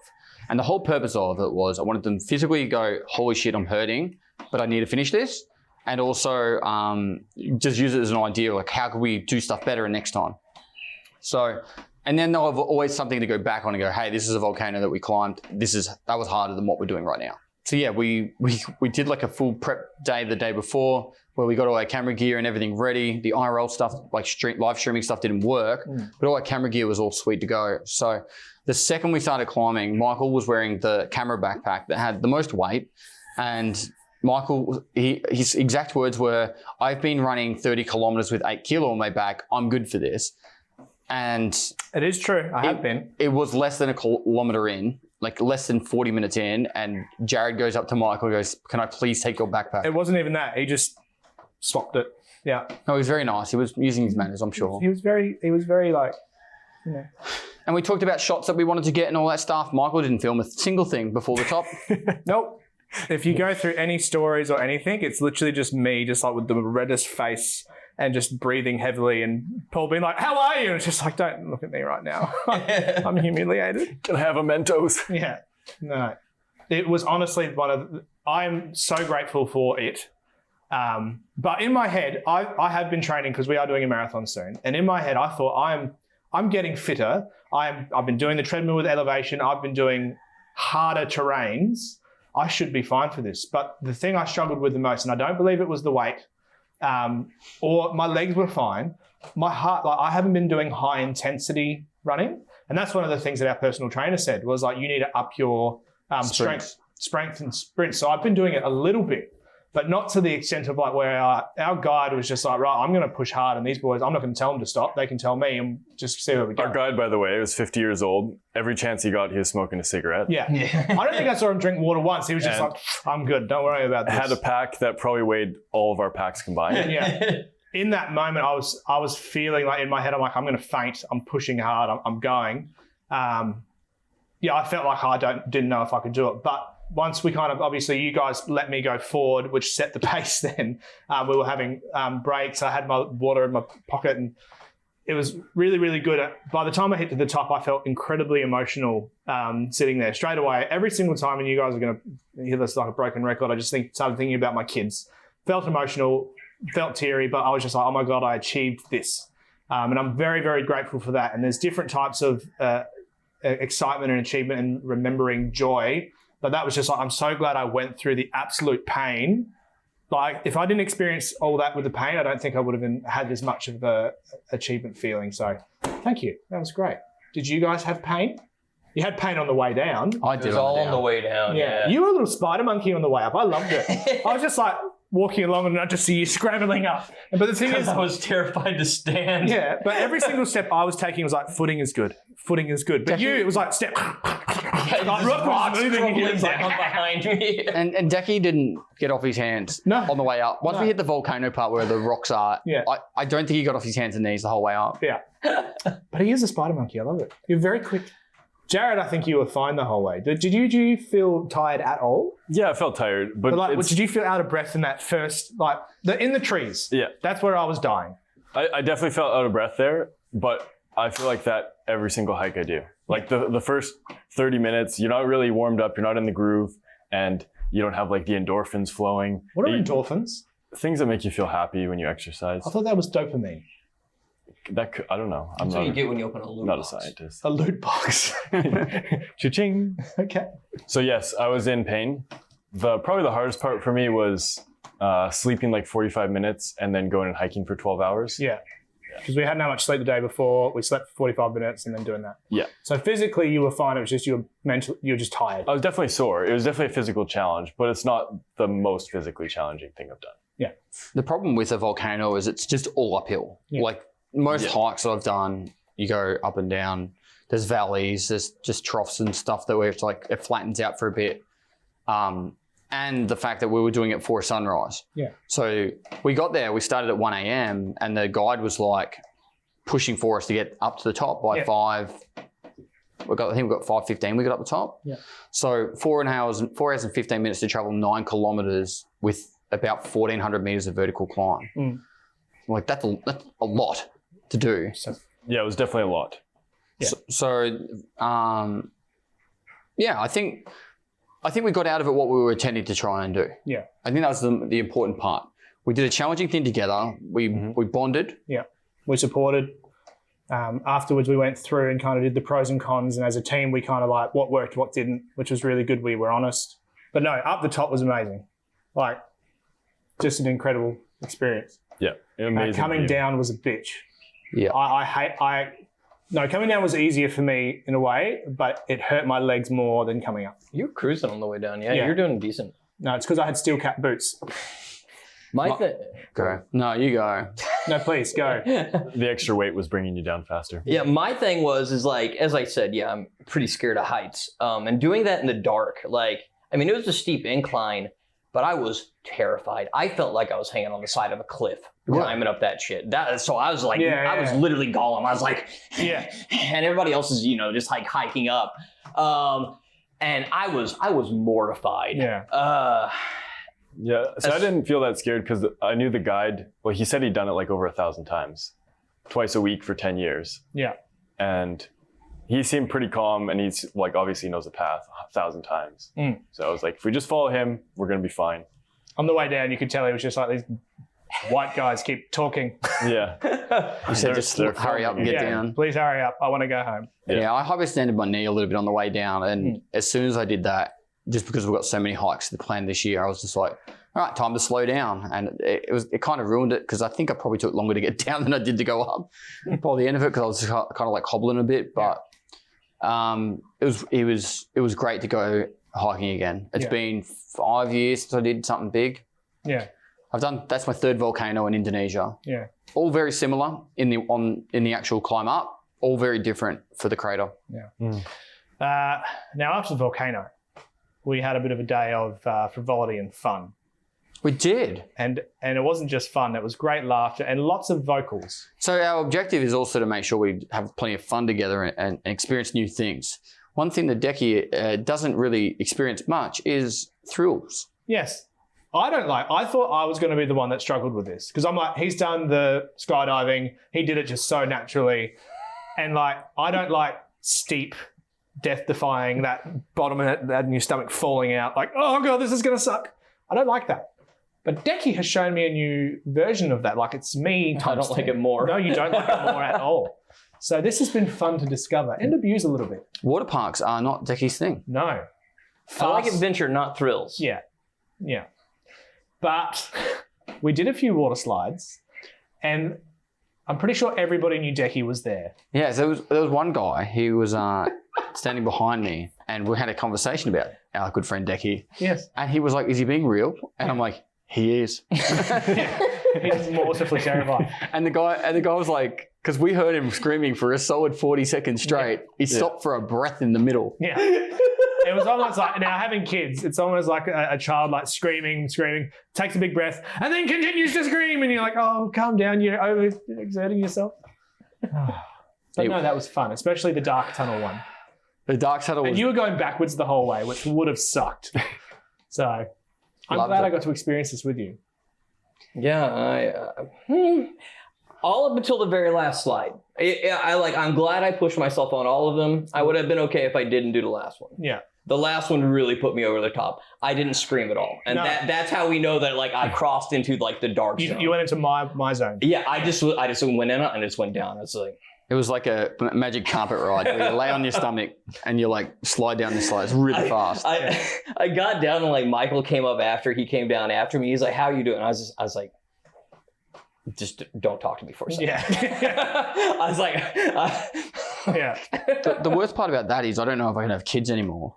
And the whole purpose of it was I wanted them physically to go, holy shit, I'm hurting, but I need to finish this. And also just use it as an idea, like how could we do stuff better next time? So, and then they'll have always something to go back on and go, hey, this is a volcano that we climbed. That was harder than what we're doing right now. So yeah, we did like a full prep day the day before where we got all our camera gear and everything ready. The IRL stuff, like live streaming stuff didn't work, but all our camera gear was all sweet to go. So the second we started climbing, Michael was wearing the camera backpack that had the most weight, and Michael, his exact words were, I've been running 30 kilometers with 8 kilo on my back. I'm good for this. And it is true. I have been. It was less than a kilometer in, like less than 40 minutes in. And Jared goes up to Michael and goes, can I please take your backpack? It wasn't even that. He just swapped it. Yeah. No, he was very nice. He was using his manners, I'm sure. He was very like, you know. And we talked about shots that we wanted to get and all that stuff. Michael didn't film a single thing before the top. Nope. If you go through any stories or anything, it's literally just me, just like with the reddest face and just breathing heavily, and Paul being like, how are you? And it's just like, don't look at me right now. I'm humiliated. Can I have a Mentos? Yeah. No. It was honestly I'm so grateful for it. But in my head, I have been training because we are doing a marathon soon. And in my head, I thought I'm getting fitter. I've been doing the treadmill with elevation. I've been doing harder terrains. I should be fine for this. But the thing I struggled with the most, and I don't believe it was the weight, or my legs were fine. My heart, like I haven't been doing high intensity running. And that's one of the things that our personal trainer said was like, you need to up your strength and sprint. So I've been doing it a little bit, but not to the extent of like where our guide was just like, right, I'm going to push hard. And these boys, I'm not going to tell them to stop. They can tell me and just see where we go. Our guide, by the way, was 50 years old. Every chance he got, he was smoking a cigarette. Yeah. I don't think I saw him drink water once. He was just like, I'm good. Don't worry about this. Had a pack that probably weighed all of our packs combined. Yeah. In that moment, I was feeling like in my head, I'm like, I'm going to faint. I'm pushing hard. I'm going. Yeah, I felt like I didn't know if I could do it. But once we kind of, obviously you guys let me go forward, which set the pace then. We were having breaks. I had my water in my pocket and it was really, really good. By the time I hit to the top, I felt incredibly emotional sitting there straight away. Every single time, and you guys are going to hear this like a broken record, I just started thinking about my kids. Felt emotional, felt teary, but I was just like, oh my God, I achieved this. And I'm very, very grateful for that. And there's different types of excitement and achievement and remembering joy. But that was just like, I'm so glad I went through the absolute pain. Like, if I didn't experience all that with the pain, I don't think I would have had as much of a achievement feeling. So thank you. That was great. Did you guys have pain? You had pain on the way down. I It did was all on the down. way down. Yeah. You were a little spider monkey on the way up. I loved it. I was just like walking along and I just see you scrambling up. But the thing is, I was terrified to stand. yeah, but every single step I was taking was like, footing is good. Footing is good. But you, it was like step. Like, Like, this rock was rock's moving and he crumbling was like, down behind me. And Dekie didn't get off his hands No. on the way up. Once No. we hit the volcano part where the rocks are, Yeah. I don't think he got off his hands and knees the whole way up. Yeah. But he is a spider monkey. I love it. You're very quick. Jared, I think you were fine the whole way. Did you feel tired at all? Yeah, I felt tired, but But like, it's- did you feel out of breath in that first, like, in the trees? yeah, That's where I was dying. I definitely felt out of breath there, but I feel like that every single hike I do. Like the first 30 minutes, you're not really warmed up, you're not in the groove, and you don't have like the endorphins flowing. What are You- endorphins? Things that make you feel happy when you exercise. I thought that was dopamine. I don't know. I'm That's what you not, get when you open a loot not a box. scientist. A loot box. Cha-ching. Okay. So yes, I was in pain. Probably the hardest part for me was sleeping like 45 minutes and then going and hiking for 12 hours. Yeah. Because we hadn't had much sleep the day before. We slept for 45 minutes and then doing that. Yeah. So physically you were fine. It was just you were just tired. I was definitely sore. It was definitely a physical challenge, but it's not the most physically challenging thing I've done. The problem with a volcano is it's just all uphill. Yeah. Like most Yeah. hikes that I've done, you go up and down. There's valleys, there's just troughs and stuff that where it's like it flattens out for a bit. And the fact that we were doing it for sunrise. Yeah. So we got there, we started at 1 a.m. and the guide was like pushing for us to get up to the top by Yeah. 5. I think we got 5:15. We got up the top. Yeah. So 4 hours and 15 minutes to travel 9 kilometers with about 1,400 meters of vertical climb. Mm. Like that's a lot to do. Yeah, it was definitely a lot. Yeah. Yeah, I think we got out of it what we were intending to try and do. Yeah. I think that was the important part. We did a challenging thing together. We bonded. We supported. Afterwards, we went through and kind of did the pros and cons. And as a team, we kind of like what worked, what didn't, which was really good. We were honest. But no, up the top was amazing. Like, just an incredible experience. Yeah, amazing. Coming view. down was a bitch. Yeah. Coming down was easier for me in a way, but it hurt my legs more than coming up. You were cruising on the way down. Yeah, Yeah. you're doing decent. No, it's because I had steel cap boots. Go. No, you go. No, please go. The extra weight was bringing you down faster. Yeah, my thing is like, as I said, yeah, I'm pretty scared of heights. And doing that in the dark, like, I mean, it was a steep incline, but I was terrified. I felt like I was hanging on the side of a cliff climbing up that shit. So I was like, Yeah, I was yeah. literally Gollum. I was like, Yeah. and everybody else is, just like hiking up. And I was mortified. Yeah. Yeah, so I didn't feel that scared because I knew the guide. Well, he said he'd done it like over 1,000 times, twice a week for 10 years. Yeah. And he seemed pretty calm, and he's like obviously knows the path 1,000 times. Mm. So I was like, if we just follow him, we're gonna be fine. On the way down, you could tell he was just like, these white guys keep talking. Yeah. You said just hurry up and get down. Please hurry up. I want to go home. Yeah, I hyperextended my knee a little bit on the way down, and as soon as I did that, just because we've got so many hikes to plan this year, I was just like, all right, time to slow down. And it kind of ruined it because I think I probably took longer to get down than I did to go up by the end of it because I was just kind of like hobbling a bit. But it was great to go hiking again. It's been 5 years since I did something big. Yeah. That's my 3rd volcano in Indonesia. Yeah. All very similar in the actual climb up, all very different for the crater. Yeah. Now, after the volcano, we had a bit of a day of frivolity and fun. We did. And it wasn't just fun. It was great laughter and lots of vocals. So our objective is also to make sure we have plenty of fun together and experience new things. One thing that Dekie doesn't really experience much is thrills. Yes. I thought I was going to be the one that struggled with this because I'm like, he's done the skydiving. He did it just so naturally. And like, I don't like steep, death-defying, that bottom of that in your stomach falling out. Like, oh God, this is going to suck. I don't like that. But Dekie has shown me a new version of that. Like it's me I times don't like 10. it more. No, you don't like it more at all. So this has been fun to discover and abuse a little bit. Water parks are not Dekie's thing. No. I like Fast- adventure, not thrills. Yeah. Yeah. But we did a few water slides and I'm pretty sure everybody knew Dekie was there. Yeah, so there was one guy, he was standing behind me and we had a conversation about our good friend Dekie. Yes. And he was like, is he being real? And I'm like, he is. He's mortifully terrified. And the guy was like, because we heard him screaming for a solid 40 seconds straight. He stopped for a breath in the middle. Yeah. It was almost like, now having kids, it's almost like a child like screaming, takes a big breath, and then continues to scream. And you're like, oh, calm down. You're overexerting yourself. But no, that was fun, especially the dark tunnel one. The dark tunnel was... And you were going backwards the whole way, which would have sucked. So I'm Loved glad it. I got to experience this with you. Yeah, all up until the very last slide. I'm glad I pushed myself on all of them. I would have been okay if I didn't do the last one. Yeah. The last one really put me over the top. I didn't scream at all, and No. that's how we know that like I crossed into like the dark zone. You went into my zone. Yeah, I just went in and just went down. It's like It was like a magic carpet ride where you lay on your stomach and you like slide down the slides really fast. I got down and like Michael came up after he came down after me. He's like, "How are you doing?" I was like, "Just don't talk to me for a second." Yeah. I was like, Yeah. The worst part about that is I don't know if I can have kids anymore.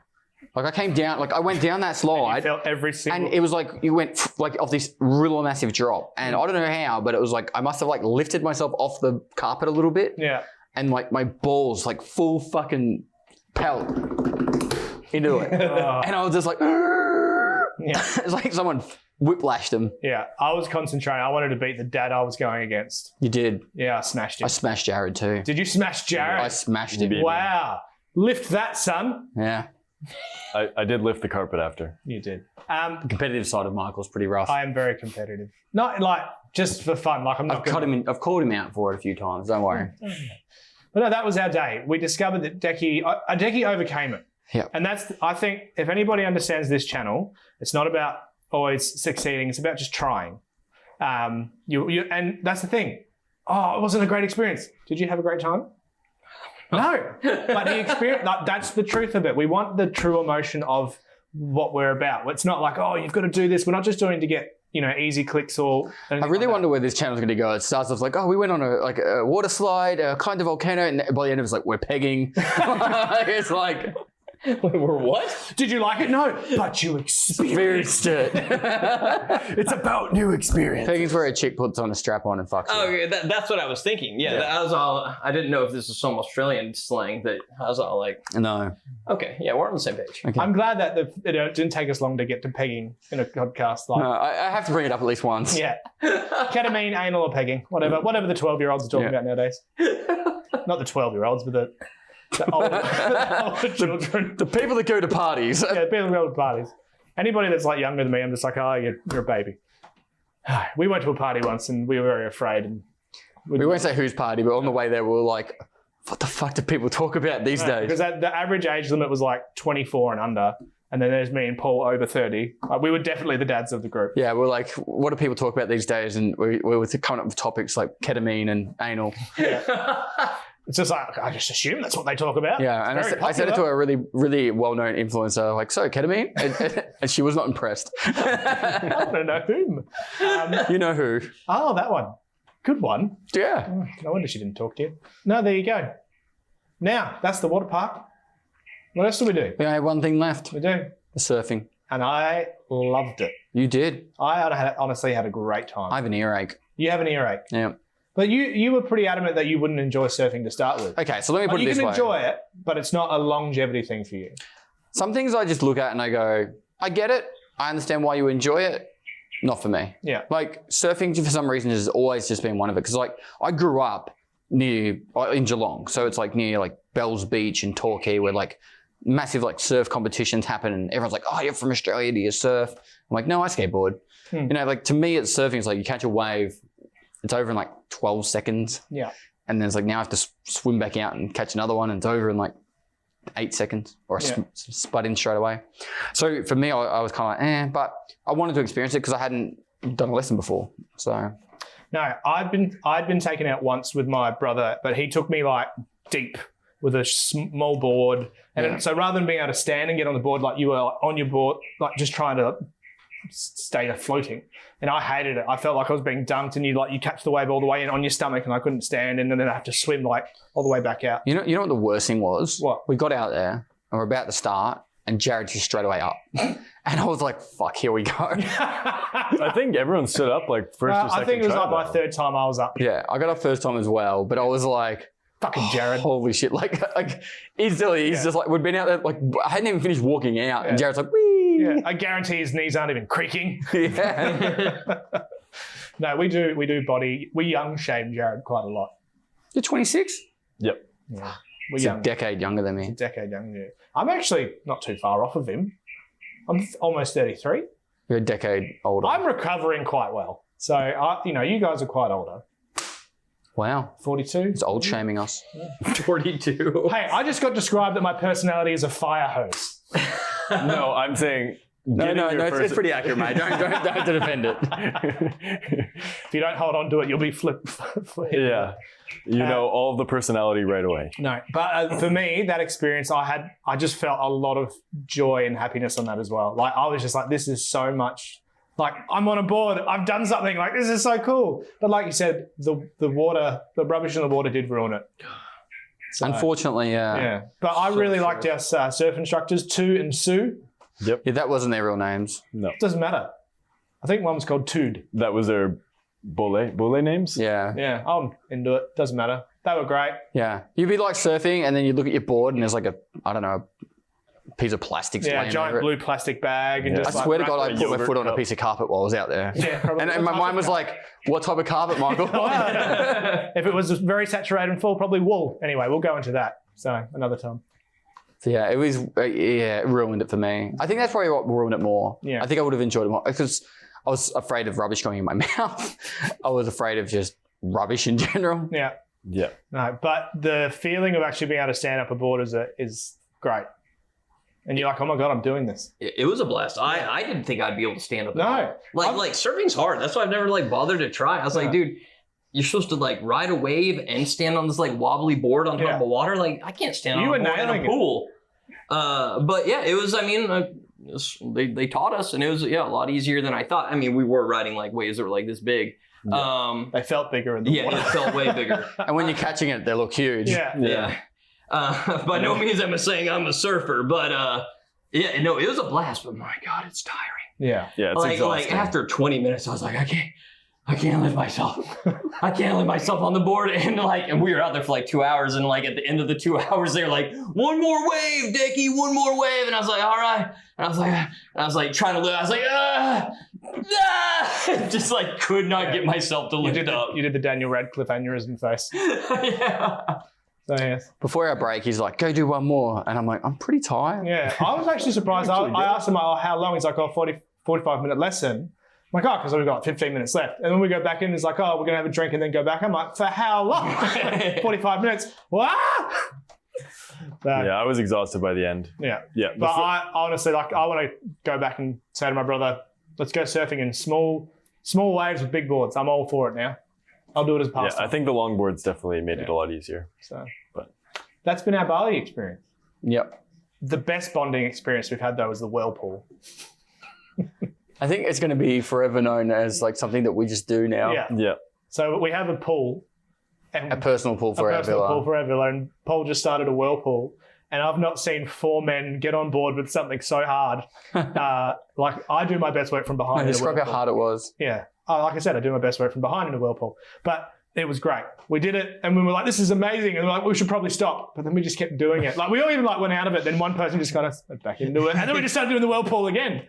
Like I came down, like I went down that I slide felt every single... and it was like you went like off this real massive drop. And I don't know how, but it was like I must have like lifted myself off the carpet a little bit. Yeah. And like my balls like full fucking pelt into it. Oh. And I was just like, Yeah. it's like someone whiplashed him. Yeah. I was concentrating. I wanted to beat the dad I was going against. You did. Yeah, I smashed him. I smashed Jared too. Did you smash Jared? I smashed him. beat me. Wow. Lift that, son. Yeah. I did lift the carpet after. You did. The competitive side of Michael's pretty rough. I am very competitive. Not like just for fun. Like I'm not I've called him out for it a few times. Don't worry. But no, that was our day. We discovered that Dekie overcame it. Yeah. And I think if anybody understands this channel, it's not about always succeeding. It's about just trying. And that's the thing. Oh, it wasn't a great experience. Did you have a great time? No. But the experience, that's the truth of it. We want the true emotion of what we're about. It's not like, oh, you've got to do this. We're not just doing it to get, easy clicks or I really wonder where this channel's going to go. It starts off like, oh, we went on a water slide, climbed a volcano, and by the end it was like, we're pegging. It's like, "We're what?" Did you like it? No. But you experienced experienced it. It's about new experience. Pegging's where a chick puts on a strap on and fucks Oh, you. okay, that's what I was thinking. Yeah, that was all. I didn't know if this was some Australian slang. That I was all like, No. okay, yeah, we're on the same page. Okay. I'm glad that it didn't take us long to get to pegging in a podcast. Like, No, I have to bring it up at least once. yeah, ketamine, anal, or pegging, whatever the 12-year-olds are talking about nowadays. Not the 12-year-olds, but the older children. The people that go to parties. Yeah, people who go to parties. Anybody that's like younger than me, I'm just like, oh, you're a baby. We went to a party once and we were very afraid. And We won't say whose party, but on the way there we were like, what the fuck do people talk about these days? because the average age limit was like 24 and under. And then there's me and Paul over 30. We were definitely the dads of the group. Yeah, we're like, what do people talk about these days? And we were coming up with topics like ketamine and anal. It's just like, I just assume that's what they talk about. Yeah, and I said it to a really, really well-known influencer, like, so ketamine? And she was not impressed. I don't know whom. You know who? Oh, that one. Good one. Yeah. No wonder she didn't talk to you. No, there you go. Now, that's the water park. What else do we do? We only have one thing left, We do. the surfing. And I loved it. You did. I honestly had a great time. I have an earache. You have an earache. Yeah. But you were pretty adamant that you wouldn't enjoy surfing to start with. Okay, so let me put it You this can way. enjoy it, but it's not a longevity thing for you. Some things I just look at and I go, I get it. I understand why you enjoy it. Not for me. Yeah. Like surfing for some reason has always just been one of it. Because like I grew up in Geelong. So it's like near like Bells Beach and Torquay where like massive like surf competitions happen and everyone's like, oh, you're from Australia, do you surf? I'm like, no, I skateboard. You know, like to me it's surfing. It's like you catch a wave, it's over in like 12 seconds. Yeah. And then it's like now I have to swim back out and catch another one and it's over in like 8 seconds or spud in straight away. So for me, I was kind of like, but I wanted to experience it because I hadn't done a lesson before. So No, I'd been taken out once with my brother, but he took me like deep with a small board. And so rather than being able to stand and get on the board, like you were on your board, like just trying to stay floating. And I hated it. I felt like I was being dunked, and you catch the wave all the way in on your stomach, and I couldn't stand, and then I have to swim like all the way back out. you know what the worst thing was? What? We got out there and we're about to start, and Jared just straight away up, and I was like, "Fuck, here we go." I think everyone stood up like first or second I think it was try, like my though. third time I was up. Yeah, I got up first time as well, but I was like, Fucking Jared. holy shit! Like instantly, he's just like, we'd been out there, like I hadn't even finished walking out, and Jared's like, "Wee!" Yeah, I guarantee his knees aren't even creaking. Yeah. No, we do body. We young shame Jared quite a lot. You're 26. Yep. Yeah, we're He's young. a decade younger than A me. decade younger. Yeah. I'm actually not too far off of him. I'm almost 33. You're a decade older. I'm recovering quite well. So, you guys are quite older. Wow. 42. It's old shaming us. 42. Hey, I just got described that my personality is a fire hose. No, I'm saying. No, first... it's pretty accurate, mate. Don't have to defend it. If you don't hold on to it, you'll be flipped. Yeah. You know all of the personality right away. No, but for me, that experience I just felt a lot of joy and happiness on that as well. Like I was just like, this is so much. Like I'm on a board, I've done something. Like this is so cool. But like you said, the rubbish in the water did ruin it. So, Unfortunately, yeah. But I really liked our surf instructors, Tu and Sue. Yep. Yeah, that wasn't their real names. No. Doesn't matter. I think one was called Tude. That was their Bole names? Yeah. Yeah, I'm into it. Doesn't matter. They were great. Yeah. You'd be like surfing, and then you look at your board, and there's like a piece of plastic. Yeah, laying giant over it. blue plastic bag. And I just swear to God, I wrapped put my yogurt foot on a cup. piece of carpet while I was out there. Yeah, probably. And my mind was like, what type of carpet, Michael? If it was very saturated and full, probably wool. Anyway, we'll go into that. So another time. So yeah, it was, it ruined it for me. I think that's probably what ruined it more. Yeah. I think I would have enjoyed it more because I was afraid of rubbish going in my mouth. I was afraid of just rubbish in general. Yeah. Yeah. No, but the feeling of actually being able to stand up a board is great. And you're like, oh my God, I'm doing this. It was a blast. I didn't think I'd be able to stand up. No. Like surfing's hard. That's why I've never bothered to try. I was like, dude, you're supposed to ride a wave and stand on this wobbly board on top of water. Like I can't stand on a board in a pool. But yeah, it was. I mean, they taught us, and it was a lot easier than I thought. I mean, we were riding waves that were this big. Yeah. They felt bigger in the water. It felt way bigger. And when you're catching it, they look huge. Yeah. By no means am I saying I'm a surfer, but it was a blast. But my God, it's tiring. Yeah. Yeah, it's exhausting. After 20 minutes, I was like, I can't lift myself. I can't lift myself on the board. And we were out there for 2 hours. And at the end of the 2 hours, they're like, one more wave, Dekie, one more wave. And I was like, all right. And I was like trying to lift. I was like, just could not get myself to lift up. You did the Daniel Radcliffe aneurysm face. Yeah. So yes. Before our break, he's like, go do one more. And I'm like, I'm pretty tired. Yeah. I was actually surprised. I asked him, how long? He's like, 45-minute lesson. I'm like, because we've got 15 minutes left. And then we go back in, it's like, we're going to have a drink and then go back. I'm like, for how long? 45 minutes. What? Yeah, I was exhausted by the end. Yeah. Yeah. But I honestly, I want to go back and say to my brother, let's go surfing in small waves with big boards. I'm all for it now. I'll do it as a pastime. I think the longboards definitely made it a lot easier. So, but that's been our Bali experience. Yep. The best bonding experience we've had, though, is the whirlpool. I think it's going to be forever known as something that we just do now. Yeah. Yeah. So we have a pool. And A personal pool for our villa. pool for our villa. And Paul just started a whirlpool. And I've not seen 4 men get on board with something so hard. I do my best work from behind. Describe how hard it was. Yeah. Like I said, I do my best work from behind in a whirlpool. But it was great. We did it, and we were like, this is amazing. And we're like, we should probably stop. But then we just kept doing it. We all even went out of it. Then one person just kind of went back into it. And then we just started doing the whirlpool again.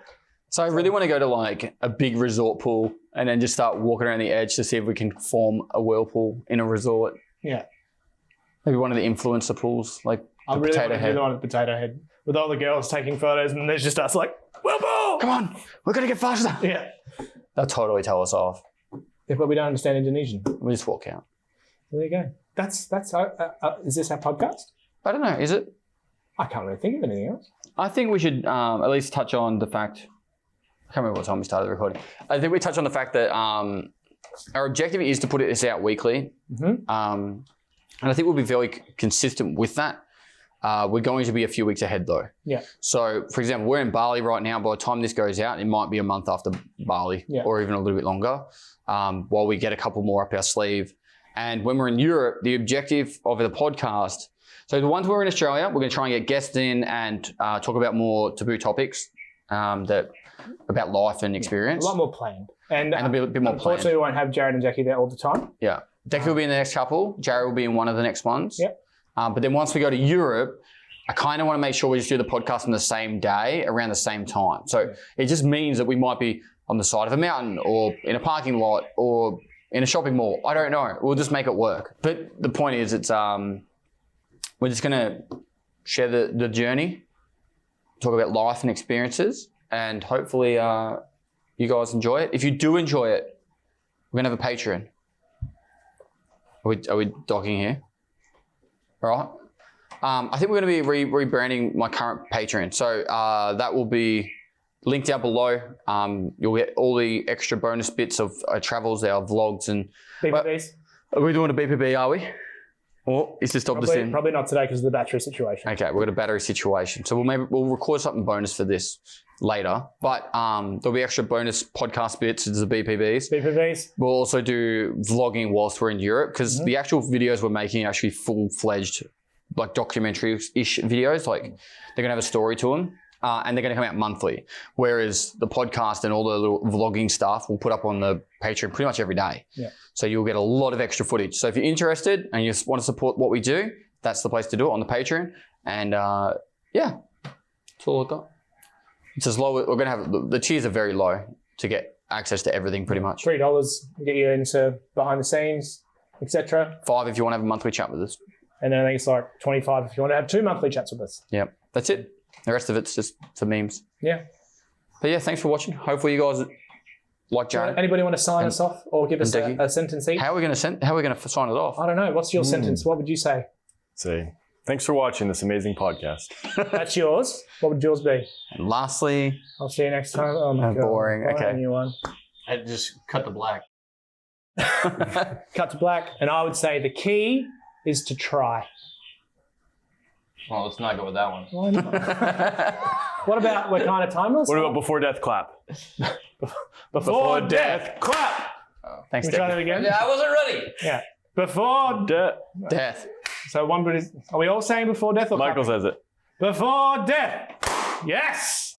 So I really want to go to a big resort pool and then just start walking around the edge to see if we can form a whirlpool in a resort. Yeah. Maybe one of the influencer pools, like I the really Potato want to Head. do the one at Potato Head with all the girls taking photos, and there's just us whirlpool! Come on, we're going to get faster. Yeah. They'll totally tell us off. Yeah, but we don't understand Indonesian. We just walk out. There you go. That's is this our podcast? I don't know, is it? I can't really think of anything else. I think we should at least touch on the fact I can't remember what time we started recording. I think we touched on the fact that our objective is to put this out weekly. Mm-hmm. And I think we'll be very consistent with that. We're going to be a few weeks ahead though. Yeah. So, for example, we're in Bali right now. By the time this goes out, it might be a month after Bali or even a little bit longer while we get a couple more up our sleeve. And when we're in Europe, the objective of the podcast, so the ones we're in Australia, we're going to try and get guests in and talk about more taboo topics about life and experience. A lot more planned. And a bit more unfortunately, planned. we won't have Jared and Dekie there all the time. Yeah. Dekie will be in the next couple. Jared will be in one of the next ones. Yep. But then once we go to Europe, I kind of want to make sure we just do the podcast on the same day around the same time. So it just means that we might be on the side of a mountain or in a parking lot or in a shopping mall. I don't know. We'll just make it work. But the point is, it's we're just going to share the journey, talk about life and experiences, and hopefully you guys enjoy it. If you do enjoy it, we're going to have a Patreon. Are we docking here? All right. I think we're going to be rebranding my current Patreon. So that will be linked down below. You'll get all the extra bonus bits of our travels, our vlogs, and BPBs? Are we doing a BPB, are we? Or is this stop this in? Probably not today because of the battery situation. Okay, we've got a battery situation. So we'll record something bonus for this later. But there'll be extra bonus podcast bits as the BPBs. BPBs? We'll also do vlogging whilst we're in Europe because the actual videos we're making are actually full-fledged, like documentary-ish videos. Like they're going to have a story to them. And they're going to come out monthly. Whereas the podcast and all the little vlogging stuff we'll put up on the Patreon pretty much every day. Yeah. So you'll get a lot of extra footage. So if you're interested and you want to support what we do, that's the place to do it on the Patreon. And yeah, that's all I've got. It's as low. We're going to have the tiers are very low to get access to everything pretty much. $3 get you into behind the scenes, etc. $5 if you want to have a monthly chat with us. And then I think it's like $25 if you want to have 2 monthly chats with us. Yep, that's it. The rest of it's just for memes. Yeah. But yeah, thanks for watching. Hopefully you guys like Jared. Anybody want to sign us off or give us a sentence each? How are we going to sign it off? I don't know. What's your sentence? What would you say? Say, thanks for watching this amazing podcast. That's yours. What would yours be? And lastly, I'll see you next time. Oh my God. Boring. Why Okay. don't you one? I just cut the black. Cut to black. And I would say the key is to try. Well, let's not go with that one. Why not? What about we're kind of timeless? What about before death clap? Before death, clap. thanks, Can we try that Dekie. again? Yeah, I wasn't ready. Yeah. Before death. Death. So one, are we all saying before death or Michael clapping? says it. Before death. Yes.